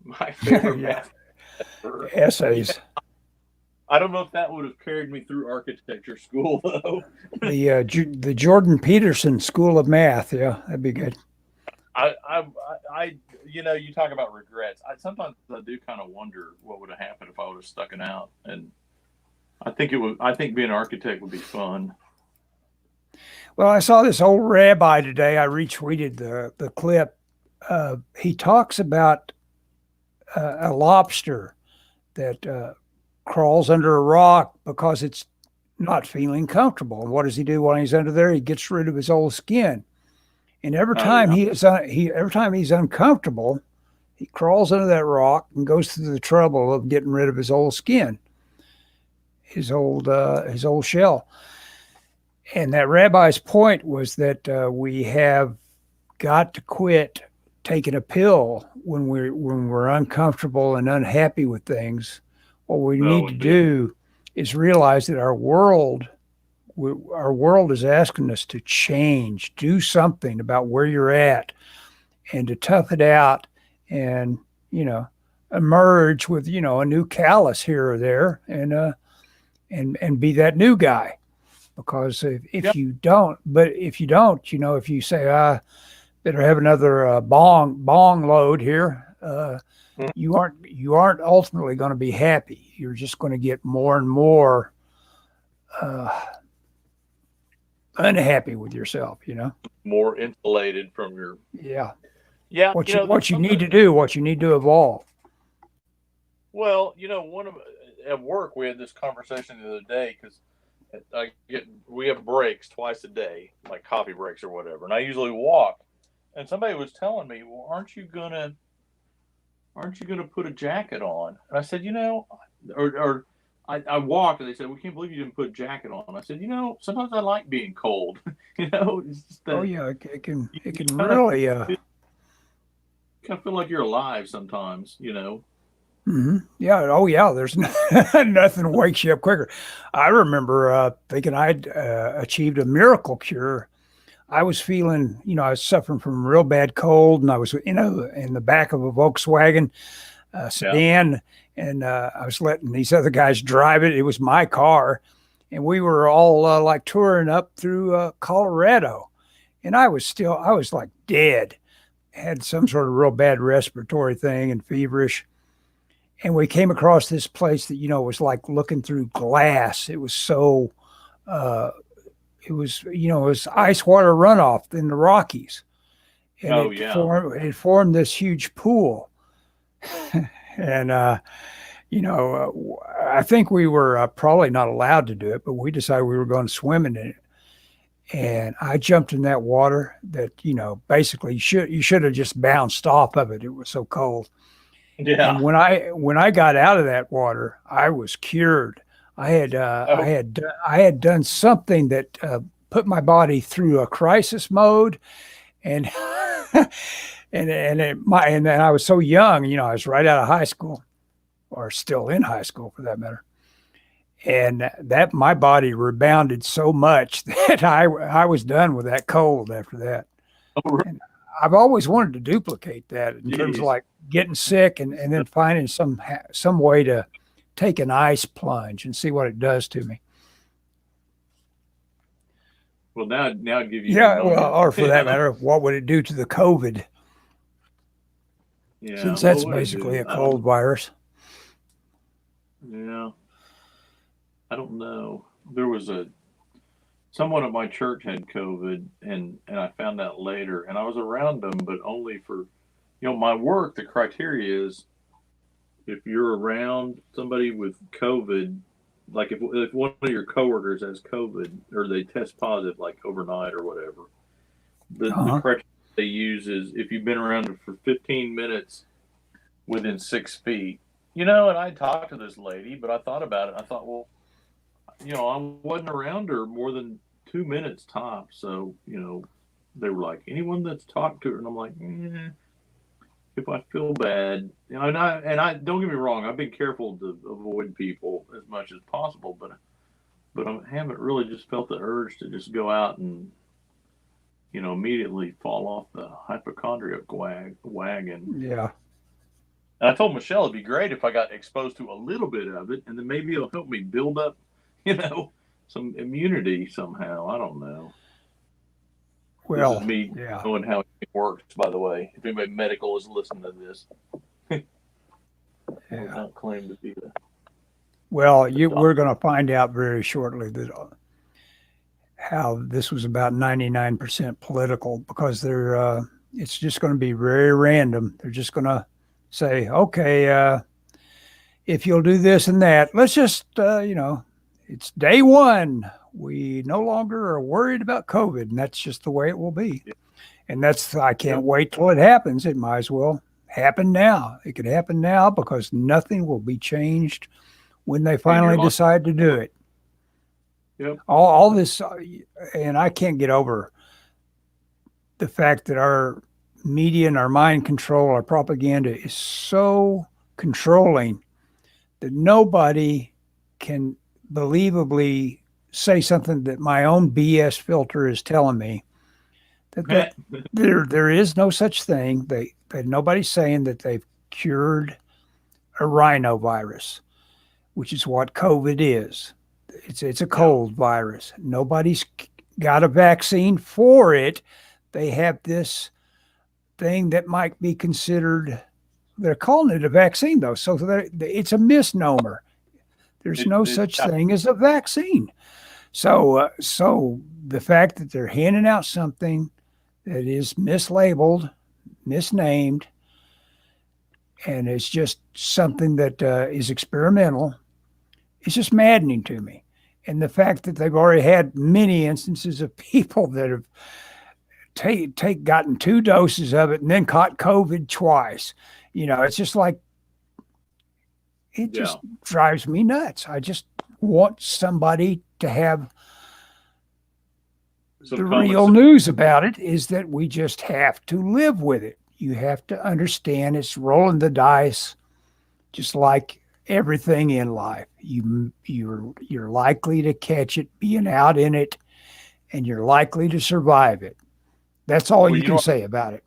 My favorite Yeah, math ever. Yeah, essays. I don't know if that would have carried me through architecture school though. The Jordan Peterson School of Math. Yeah, that'd be good. I you talk about regrets. Sometimes I do kind of wonder what would have happened if I would have stuck it out. And I think it would. I think being an architect would be fun. Well, I saw this old rabbi today. I retweeted the clip. He talks about a lobster that crawls under a rock because it's not feeling comfortable. And what does he do while he's under there? He gets rid of his old skin. And every Oh time yeah. every time he's uncomfortable, he crawls under that rock and goes through the trouble of getting rid of his old skin, his old shell. And that rabbi's point was that we have got to quit taking a pill when we're uncomfortable and unhappy with things. What we Oh, need to indeed. do is realize that our world is asking us to change, do something about where you're at, and to tough it out, and emerge with a new callus here or there, and be that new guy. Because if Yep. you don't, if you say, better have another bong load here, Mhm. you aren't ultimately going to be happy. You're just going to get more and more uh, unhappy with yourself. More insulated from your. Yeah. Yeah, What there's you need something. to do, what you need to evolve. Well, one of at work we had this conversation the other day because we have breaks twice a day, like coffee breaks or whatever, and I usually walk. And somebody was telling me, "Well, aren't you gonna put a jacket on?" And I said, or I walked, and they said, "We can't believe you didn't put a jacket on." I said, sometimes I like being cold. It's just Oh that yeah, it can you, it you can kind of really kind of feel like you're alive sometimes. Yeah, oh yeah, there's nothing wakes you up quicker. I remember thinking I'd achieved a miracle cure. I was feeling, I was suffering from a real bad cold, and I was, in the back of a Volkswagen Yeah. sedan, and I was letting these other guys drive it. It was my car, and we were all like touring up through Colorado, and I was like dead, had some sort of real bad respiratory thing and feverish. And we came across this place that was like looking through glass. It was so uh, it was ice water runoff in the Rockies, and Oh yeah. it formed this huge pool. And I think we were probably not allowed to do it, but we decided we were going swimming in it. And I jumped in that water that basically you should have just bounced off of it. It was so cold. Yeah. And when I got out of that water, I was cured. Oh, I had done something that put my body through a crisis mode, and and then I was so young. I was right out of high school, or still in high school for that matter. And that my body rebounded so much that I was done with that cold after that. oh, And I've always wanted to duplicate that in terms of geez. like getting sick and then finding some way to take an ice plunge and see what it does to me. Well, now I'd give you Yeah, pneumonia. well, or for that matter, what would it do to the COVID? Yeah. Since What that's would it basically do? a I don't. cold virus. Yeah. I don't know. There was someone at my church had COVID, and I found out later, and I was around them, but only for my work. The criteria is if you're around somebody with COVID, like if one of your coworkers has COVID or they test positive like overnight or whatever, the Uh-huh. criteria they use is if you've been around them for 15 minutes within 6 feet. And I talked to this lady, but I thought about it. I thought, well, I wasn't around her more than 2 minutes tops. So, they were like, anyone that's talked to her, and I'm like, if I feel bad, and I don't get me wrong, I've been careful to avoid people as much as possible, but I haven't really just felt the urge to just go out and immediately fall off the hypochondriac wagon. Yeah. And I told Michelle it'd be great if I got exposed to a little bit of it, and then maybe it'll help me build up, you know, some immunity somehow. I don't know. This is Well, me yeah. knowing how it works, by the way. If anybody medical is listening to this, I would Yeah. not claim to be Well, a we're doctor. going to find out very shortly that how this was about 99% political because it's just going to be very random. They're just going to say, okay, if you'll do this and that, let's just, it's day one. We no longer are worried about COVID, and that's just the way it will be. And I can't wait till it happens. It might as well happen now. It could happen now because nothing will be changed when they finally decide to do it. Yep. All this, and I can't get over the fact that our media and our mind control, our propaganda is so controlling that nobody can believably say something that my own BS filter is telling me. That there is no such thing. Nobody's saying that they've cured a rhinovirus, which is what COVID is. It's a cold virus. Nobody's got a vaccine for it. They have this thing that might be considered, they're calling it a vaccine though. So it's a misnomer. There's no such thing as a vaccine. So the fact that they're handing out something that is mislabeled, misnamed, and it's just something that is experimental, it's just maddening to me. And the fact that they've already had many instances of people that have gotten 2 doses of it and then caught COVID twice. It's just like, it just drives me nuts. I just want somebody to have the real news about it is that we just have to live with it. You have to understand it's rolling the dice, just like everything in life. You're likely to catch it being out in it, and you're likely to survive it. That's all you can say about it.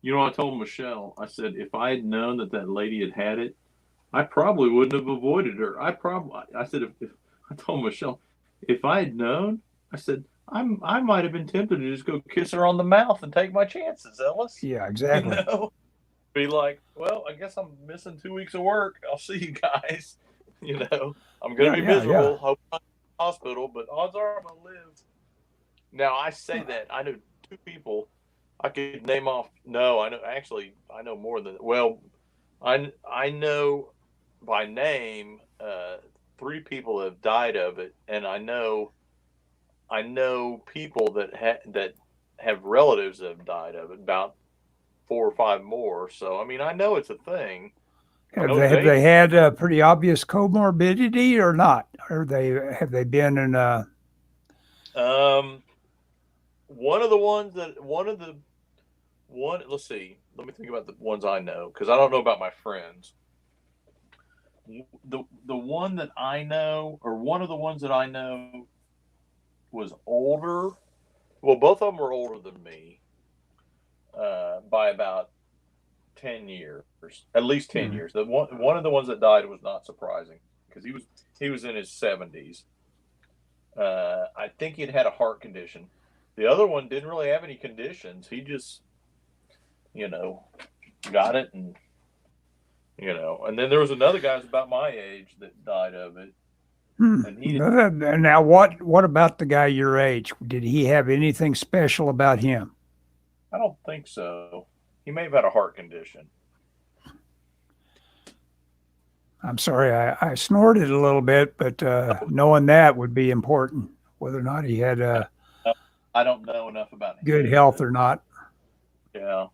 I told Michelle, I said, if I had known that lady had it, I probably wouldn't have avoided her. I said, if I told Michelle, if I had known, I said, I might have been tempted to just go kiss her on the mouth and take my chances, Ellis. Yeah, exactly. Be like, well, I guess I'm missing 2 weeks of work. I'll see you guys. I'm going to be miserable. Yeah. Hope I'm in the hospital, but odds are I'm going to live. Now, I say that. I know 2 people I could name off. No, I know more than, well, I know by name 3 people have died of it, and I know people that have relatives that have died of it, about 4 or 5 more. So I know it's a thing. Have they had a pretty obvious comorbidity or not? Or have they been in a? Let's see. Let me think about the ones I know, because I don't know about my friends. The one that I know, or one of the ones that I know, was older. Well, both of them were older than me by about 10 years, at least 10 years. The one of the ones that died was not surprising because he was in his 70s. I think he'd had a heart condition. The other one didn't really have any conditions. He just, got it, and and then there was another guy who's about my age that died of it. And now, what about the guy your age? Did he have anything special about him? I don't think so. He may have had a heart condition. I'm sorry, I snorted a little bit, but knowing that would be important, whether or not he had I don't know enough about him. Good health or not. Yeah.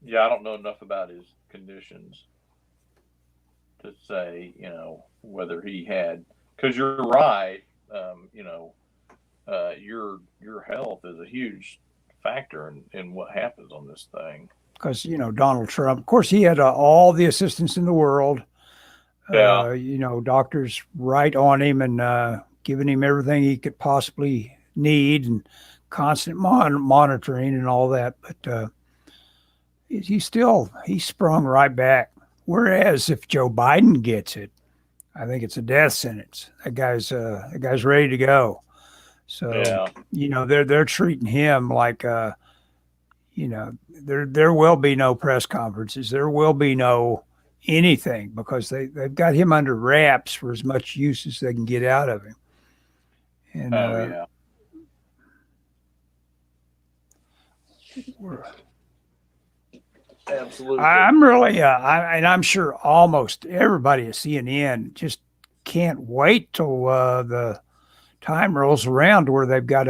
Yeah, I don't know enough about his conditions to say, whether he had, because you're right, your health is a huge factor in what happens on this thing. Because, Donald Trump, of course, he had all the assistance in the world. Yeah. Doctors right on him and giving him everything he could possibly need and constant monitoring and all that. But he sprung right back. Whereas if Joe Biden gets it, I think it's a death sentence. That guy's ready to go. So, they're treating him like, there will be no press conferences. There will be no anything because they've got him under wraps for as much use as they can get out of him. And Oh yeah. Absolutely. I'm really, and I'm sure almost everybody at CNN just can't wait till the time rolls around where they've got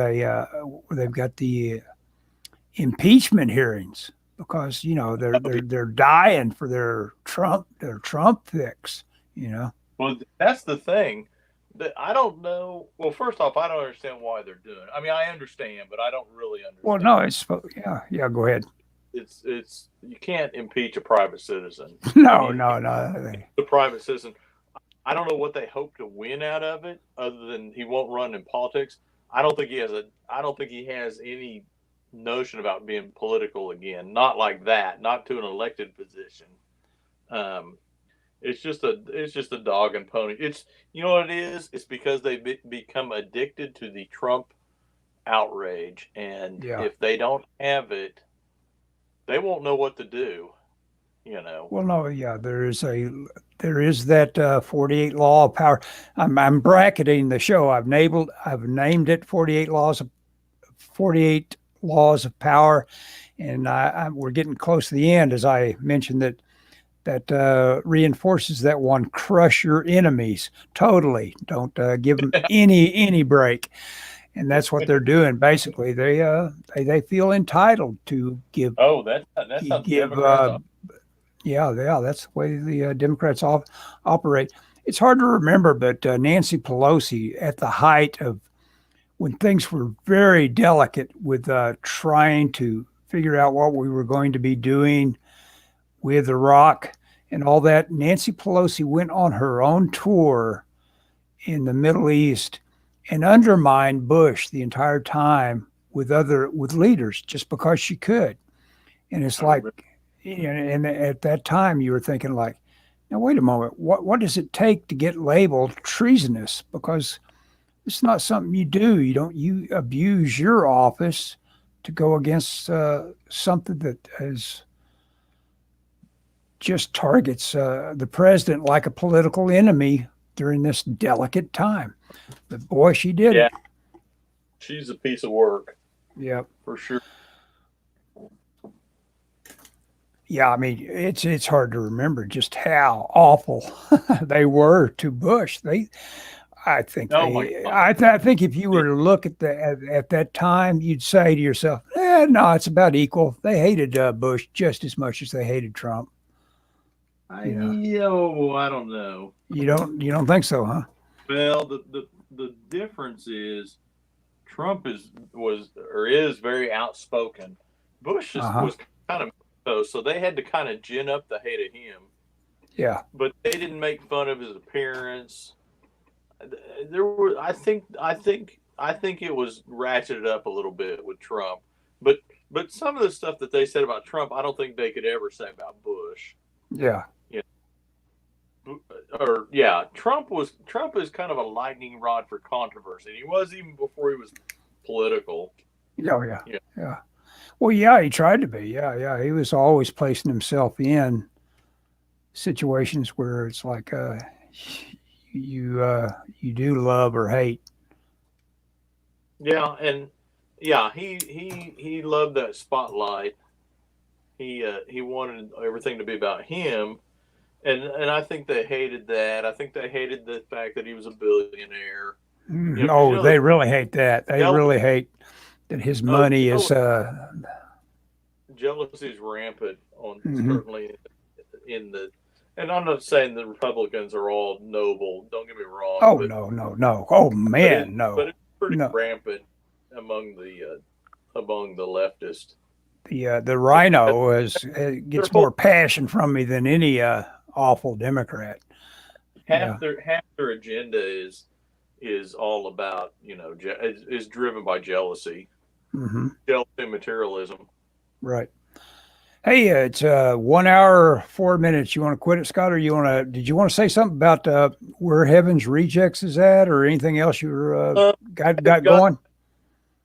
the impeachment hearings because they're dying for their Trump fix. You know. Well, that's the thing. That I don't know. Well, first off, I don't understand why they're doing it. I mean, I understand, but I don't really Well, understand. no, it's yeah. Go ahead. It's you can't impeach a private citizen. No, I mean, no. the private citizen. I don't know what they hope to win out of it, other than he won't run in politics. I don't think he has any notion about being political again. Not like that. Not to an elected position. Um, it's just a dog and pony. It's you know what it is. It's because they become addicted to the Trump outrage, and Yeah. if they don't have it, they won't know what to do. You know. Well, no, yeah. There is that 48 law of power. I'm bracketing the show. I've named it 48 laws of power, and we're getting close to the end. As I mentioned, that reinforces that one: crush your enemies totally. Don't give them any break. And that's what they're doing. Basically, they feel entitled to give Oh, that's how give. Democrats. Yeah, that's the way the Democrats operate. It's hard to remember, but Nancy Pelosi, at the height of when things were very delicate with trying to figure out what we were going to be doing with Iraq and all that, Nancy Pelosi went on her own tour in the Middle East and undermined Bush the entire time with leaders just because she could. And it's like, and at that time you were thinking like, now wait a moment, what does it take to get labeled treasonous? Because it's not something you do. You abuse your office to go against something that is just targets the president like a political enemy during this delicate time. But boy, she did it. She's a piece of work. Yeah, for sure. Yeah, I mean, it's hard to remember just how awful they were to Bush. I think I think if you were to look at that time, you'd say to yourself, no, it's about equal. They hated Bush just as much as they hated Trump. I don't know. You don't think so, huh? Well, the difference is Trump is very outspoken. Bush was kind of so they had to kind of gin up the hate of him. Yeah, but they didn't make fun of his appearance. There were, I think it was ratcheted up a little bit with Trump, but some of the stuff that they said about Trump, I don't think they could ever say about Bush. Yeah. Trump is kind of a lightning rod for controversy. And he was even before he was political. Oh yeah. Well, yeah, he tried to be. Yeah. He was always placing himself in situations where it's like you do love or hate. Yeah, and he loved that spotlight. He wanted everything to be about him. And I think they hated that. I think they hated the fact that he was a billionaire. They really hate that. They really hate that his money is. Jealousy is rampant certainly in the. And I'm not saying the Republicans are all noble. Don't get me wrong. Oh no! Oh man, no. But it's pretty rampant among the leftists. The rhino gets more passion from me than any awful Democrat. Half their agenda is all about is driven by jealousy, jealousy and materialism. Right. Hey, it's 1 hour 4 minutes. You want to quit it, Scott, or did you want to say something about where Heaven's Rejects is at, or anything else you're got going?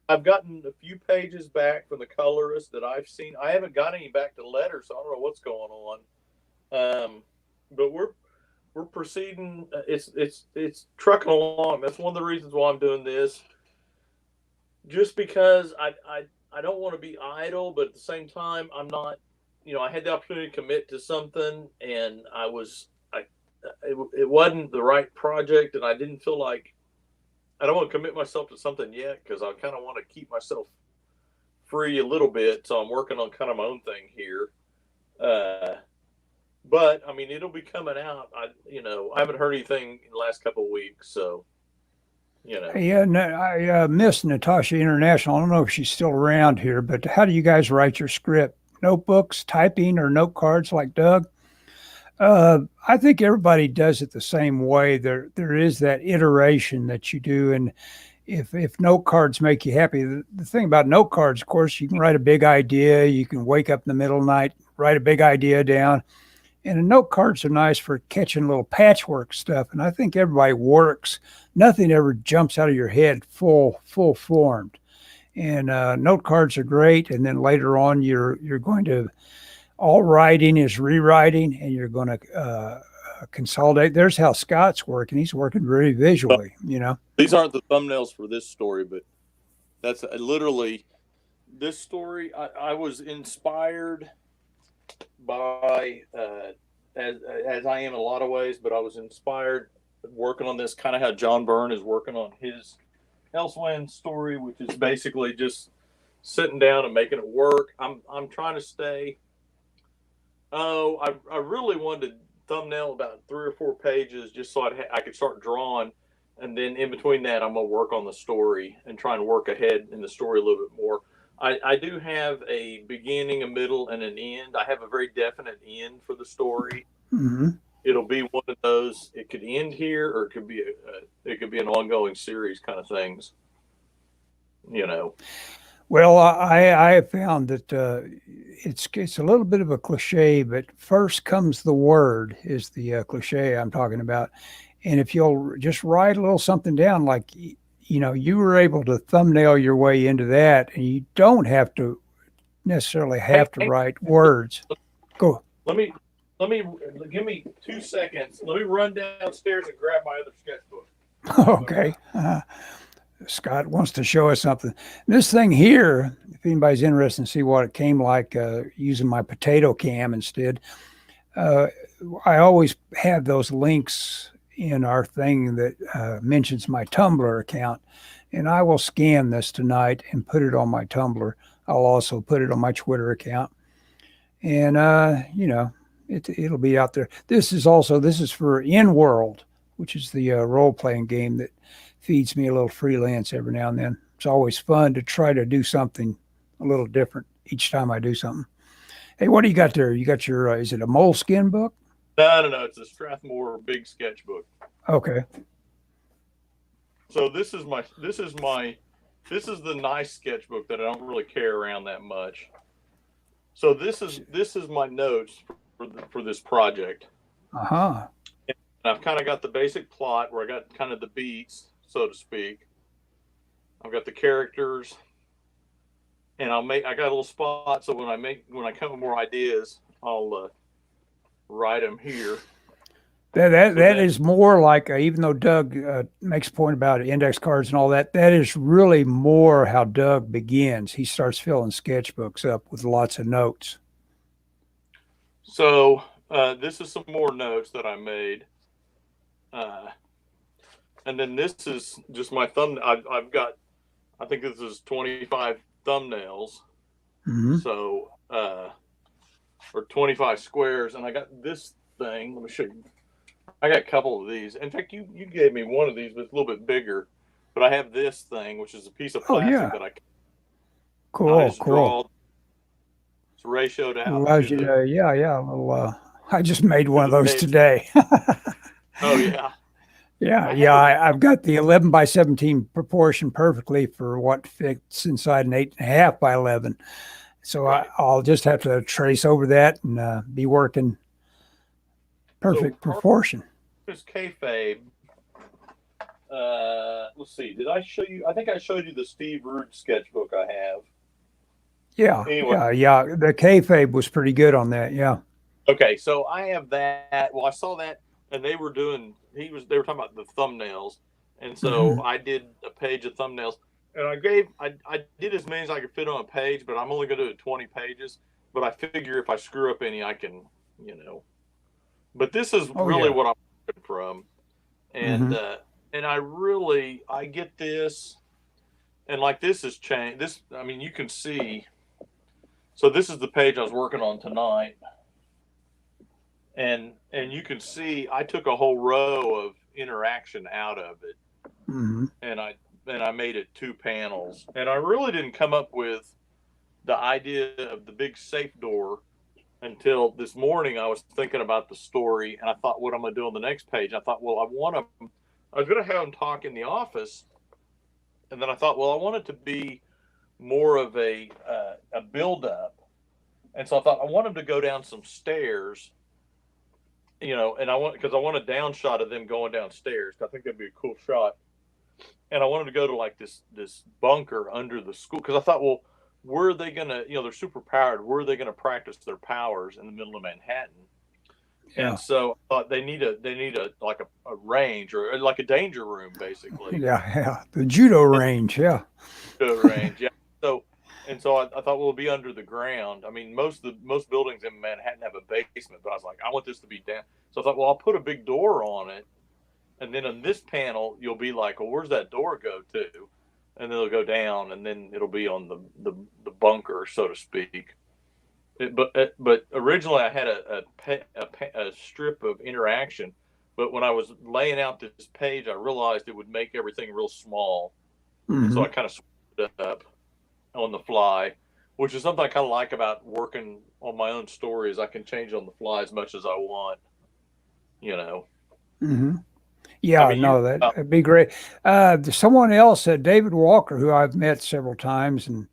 I've gotten a few pages back from the colorist that I've seen. I haven't got any back to letters, so I don't know what's going on. But we're we're proceeding. It's trucking along. That's one of the reasons why I'm doing this. Just because I don't want to be idle, but at the same time, I'm not. I had the opportunity to commit to something, and it wasn't the right project, and I didn't feel like I don't want to commit myself to something yet because I kind of want to keep myself free a little bit. So I'm working on kind of my own thing here. But I mean, it'll be coming out. I haven't heard anything in the last couple of weeks, so. Yeah, I miss Natasha International. I don't know if she's still around here, but how do you guys write your script? Notebooks, typing, or note cards like Doug? I think everybody does it the same way. There is that iteration that you do, and if note cards make you happy, the thing about note cards, of course, you can write a big idea. You can wake up in the middle of the night, write a big idea down. And the note cards are nice for catching little patchwork stuff. And I think everybody works. Nothing ever jumps out of your head full formed. And note cards are great. And then later on, you're going to, all writing is rewriting, and you're going to consolidate. There's how Scott's working. He's working very visually, These aren't the thumbnails for this story, but that's literally this story. I was inspired by as I am in a lot of ways, but I was inspired working on this kind of how John Byrne is working on his Elsewhere story, which is basically just sitting down and making it work. I'm trying to stay. I really wanted to thumbnail about 3 or 4 pages just so I could start drawing, and then in between that, I'm gonna work on the story and try and work ahead in the story a little bit more. I do have a beginning, a middle, and an end. I have a very definite end for the story. Mm-hmm. It'll be one of those. It could end here, or it could be an ongoing series kind of things. Well, I have found that it's a little bit of a cliche, but first comes the word is the cliche I'm talking about. And if you'll just write a little something down, like you were able to thumbnail your way into that, and you don't have to necessarily have to write words. Go. Let me give me 2 seconds. Let me run downstairs and grab my other sketchbook. Okay. Scott wants to show us something. This thing here, if anybody's interested in see what it came like using my potato cam instead, I always have those links in our thing that mentions my Tumblr account, and I will scan this tonight and put it on my Tumblr. I'll also put it on my Twitter account, and it'll be out there. This is for In-World, which is the role-playing game that feeds me a little freelance every now and then. It's always fun to try to do something a little different each time I do something. Hey, what do you got there? You got your, is it a Moleskine book? No. It's a Strathmore big sketchbook. Okay. So this is the nice sketchbook that I don't really carry around that much. So this is my notes for this project. Uh-huh. And I've kind of got the basic plot where I got kind of the beats, so to speak. I've got the characters, and I got a little spot so when I come with more ideas, I'll write them here. That is more like, even though Doug makes a point about index cards and all that, that is really more how Doug begins. He starts filling sketchbooks up with lots of notes. So this is some more notes that I made. And then this is just my thumb. I've got, I think this is 25 thumbnails. Mm-hmm. So, or 25 squares. And I got this thing. Let me show you. I got a couple of these. In fact, you gave me one of these, but it's a little bit bigger. But I have this thing, which is a piece of plastic that I cool. Draw. It's ratioed out. Allows you to, yeah. A little, I just made one of those today. Oh, yeah. Yeah. I've got the 11 by 17 proportion perfectly for what fits inside an 8.5 by 11. So right. I'll just have to trace over that and be working perfect proportion. This kayfabe. Let's see. Did I show you? I think I showed you the Steve Rude sketchbook I have. Yeah. Anyway. Yeah. The kayfabe was pretty good on that. Yeah. Okay. So I have that. Well, I saw that and they were they were talking about the thumbnails, and so Mhm. I did a page of thumbnails, and I did as many as I could fit on a page, but I'm only going to do 20 pages. But I figure if I screw up any, I can, you know. But this is Oh really yeah. what I'm working from, and Hmm. uh, and I get this, and like this has changed. This, I mean, you can see. So this is the page I was working on tonight, and you can see I took a whole row of interaction out of it, Hmm. and I made it 2 panels, and I really didn't come up with the idea of the big safe door until this morning. I was thinking about the story, and I thought, what I'm going to do on the next page. I thought, well, I was going to have them talk in the office, and then I thought, well, I want it to be more of a build up, and so I thought I want them to go down some stairs, and I want a down shot of them going downstairs. I think that'd be a cool shot, and I wanted to go to like this bunker under the school because I thought, well, where are they gonna? They're super powered. Where are they gonna practice their powers in the middle of Manhattan? And Yeah. so I thought they need a like a range or like a danger room basically. Yeah. Yeah. The judo And range. Yeah. range, yeah. So I thought, well, it'll be under the ground. I mean, most buildings in Manhattan have a basement, but I was like, I want this to be down. So I thought, well, I'll put a big door on it, and then on this panel, you'll be like, well, where's that door go to? And then it'll go down, and then it'll be on the bunker, so to speak. But originally I had a strip of interaction, but when I was laying out this page, I realized it would make everything real small, and so Hmm. I kind of switched it up on the fly, which is something I kind of like about working on my own stories. I can change on the fly as much as I want, you know. Hmm. I Yeah. mean, No, that'd be great. There's someone else, David Walker, who I've met several times and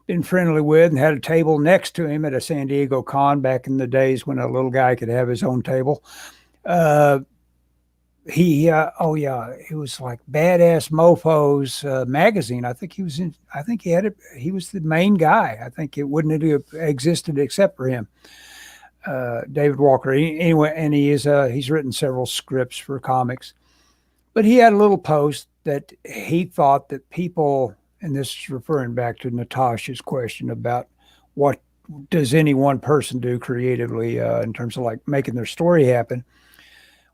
been friendly with, and had a table next to him at a San Diego con back in the days when a little guy could have his own table. Uh, oh yeah, it was like Badass Mofo's magazine. I think he was in. I think he had it. He was the main guy. I think it wouldn't have existed except for him. David Walker. Anyway, and he's written several scripts for comics. But he had a little post that he thought that people, and this is referring back to Natasha's question about what does any one person do creatively in terms of like making their story happen.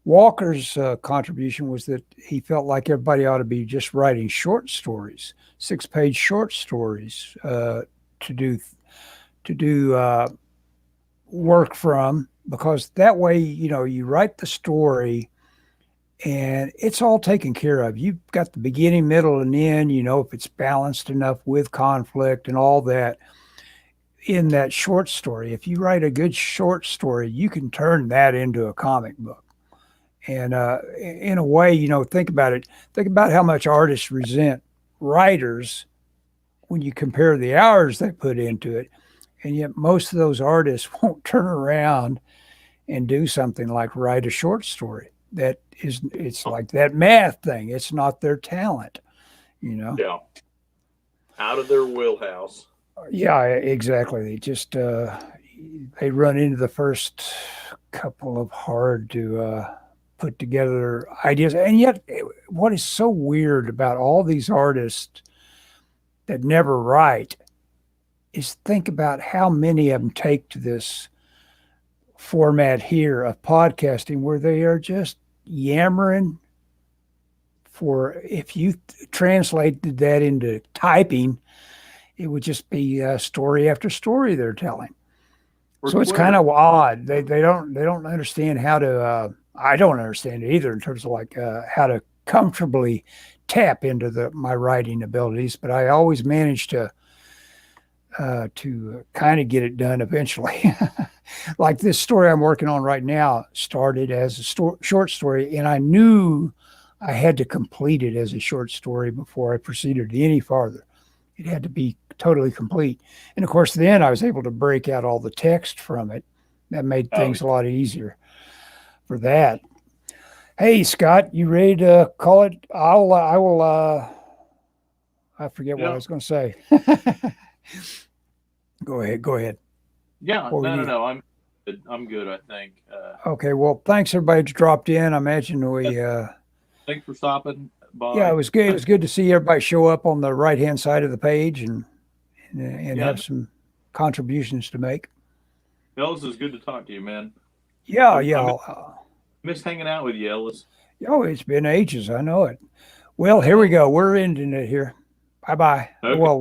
Walker's contribution was that he felt like everybody ought to be just writing short stories, 6-page short stories to do work from, because that way you write the story and it's all taken care of. You've got the beginning, middle, and end. If it's balanced enough with conflict and all that in that short story. If you write a good short story, you can turn that into a comic book. And in a way, think about it. Think about how much artists resent writers when you compare the hours they put into it. And yet, most of those artists won't turn around and do something like write a short story. It's like that math thing. It's not their talent, you know? Yeah, out of their wheelhouse. Yeah, exactly. They run into the first couple of hard to put together ideas. And yet, what is so weird about all these artists that never write is think about how many of them take to this format here of podcasting where they are just yammering for, if you translated that into typing, it would just be story after story they're telling. For So it's kind Twitter, of odd. They don't understand how to. I don't understand it either in terms of like how to comfortably tap into my writing abilities. But I always manage to kind of get it done eventually. Like this story I'm working on right now started as a short story, and I knew I had to complete it as a short story before I proceeded any farther. It had to be totally complete. And of course, then I was able to break out all the text from it. That made oh, things a lot easier for that. Hey, Scott, you ready to call it? I will, I forget what I yeah, was going to say. Go ahead. yeah. What were No, no, you? no. I'm good. I think. Okay, well, thanks everybody that dropped in. I imagine we, Thanks for stopping by. yeah, it was good. It was good to see everybody show up on the right-hand side of the page and Yeah. have some contributions to make. Ellis, is good to talk to you, man. Yeah, I yeah. miss hanging out with you, Ellis. Oh, it's been ages. I know it. Well, here we go. We're ending it here. Bye-bye. Okay. Well,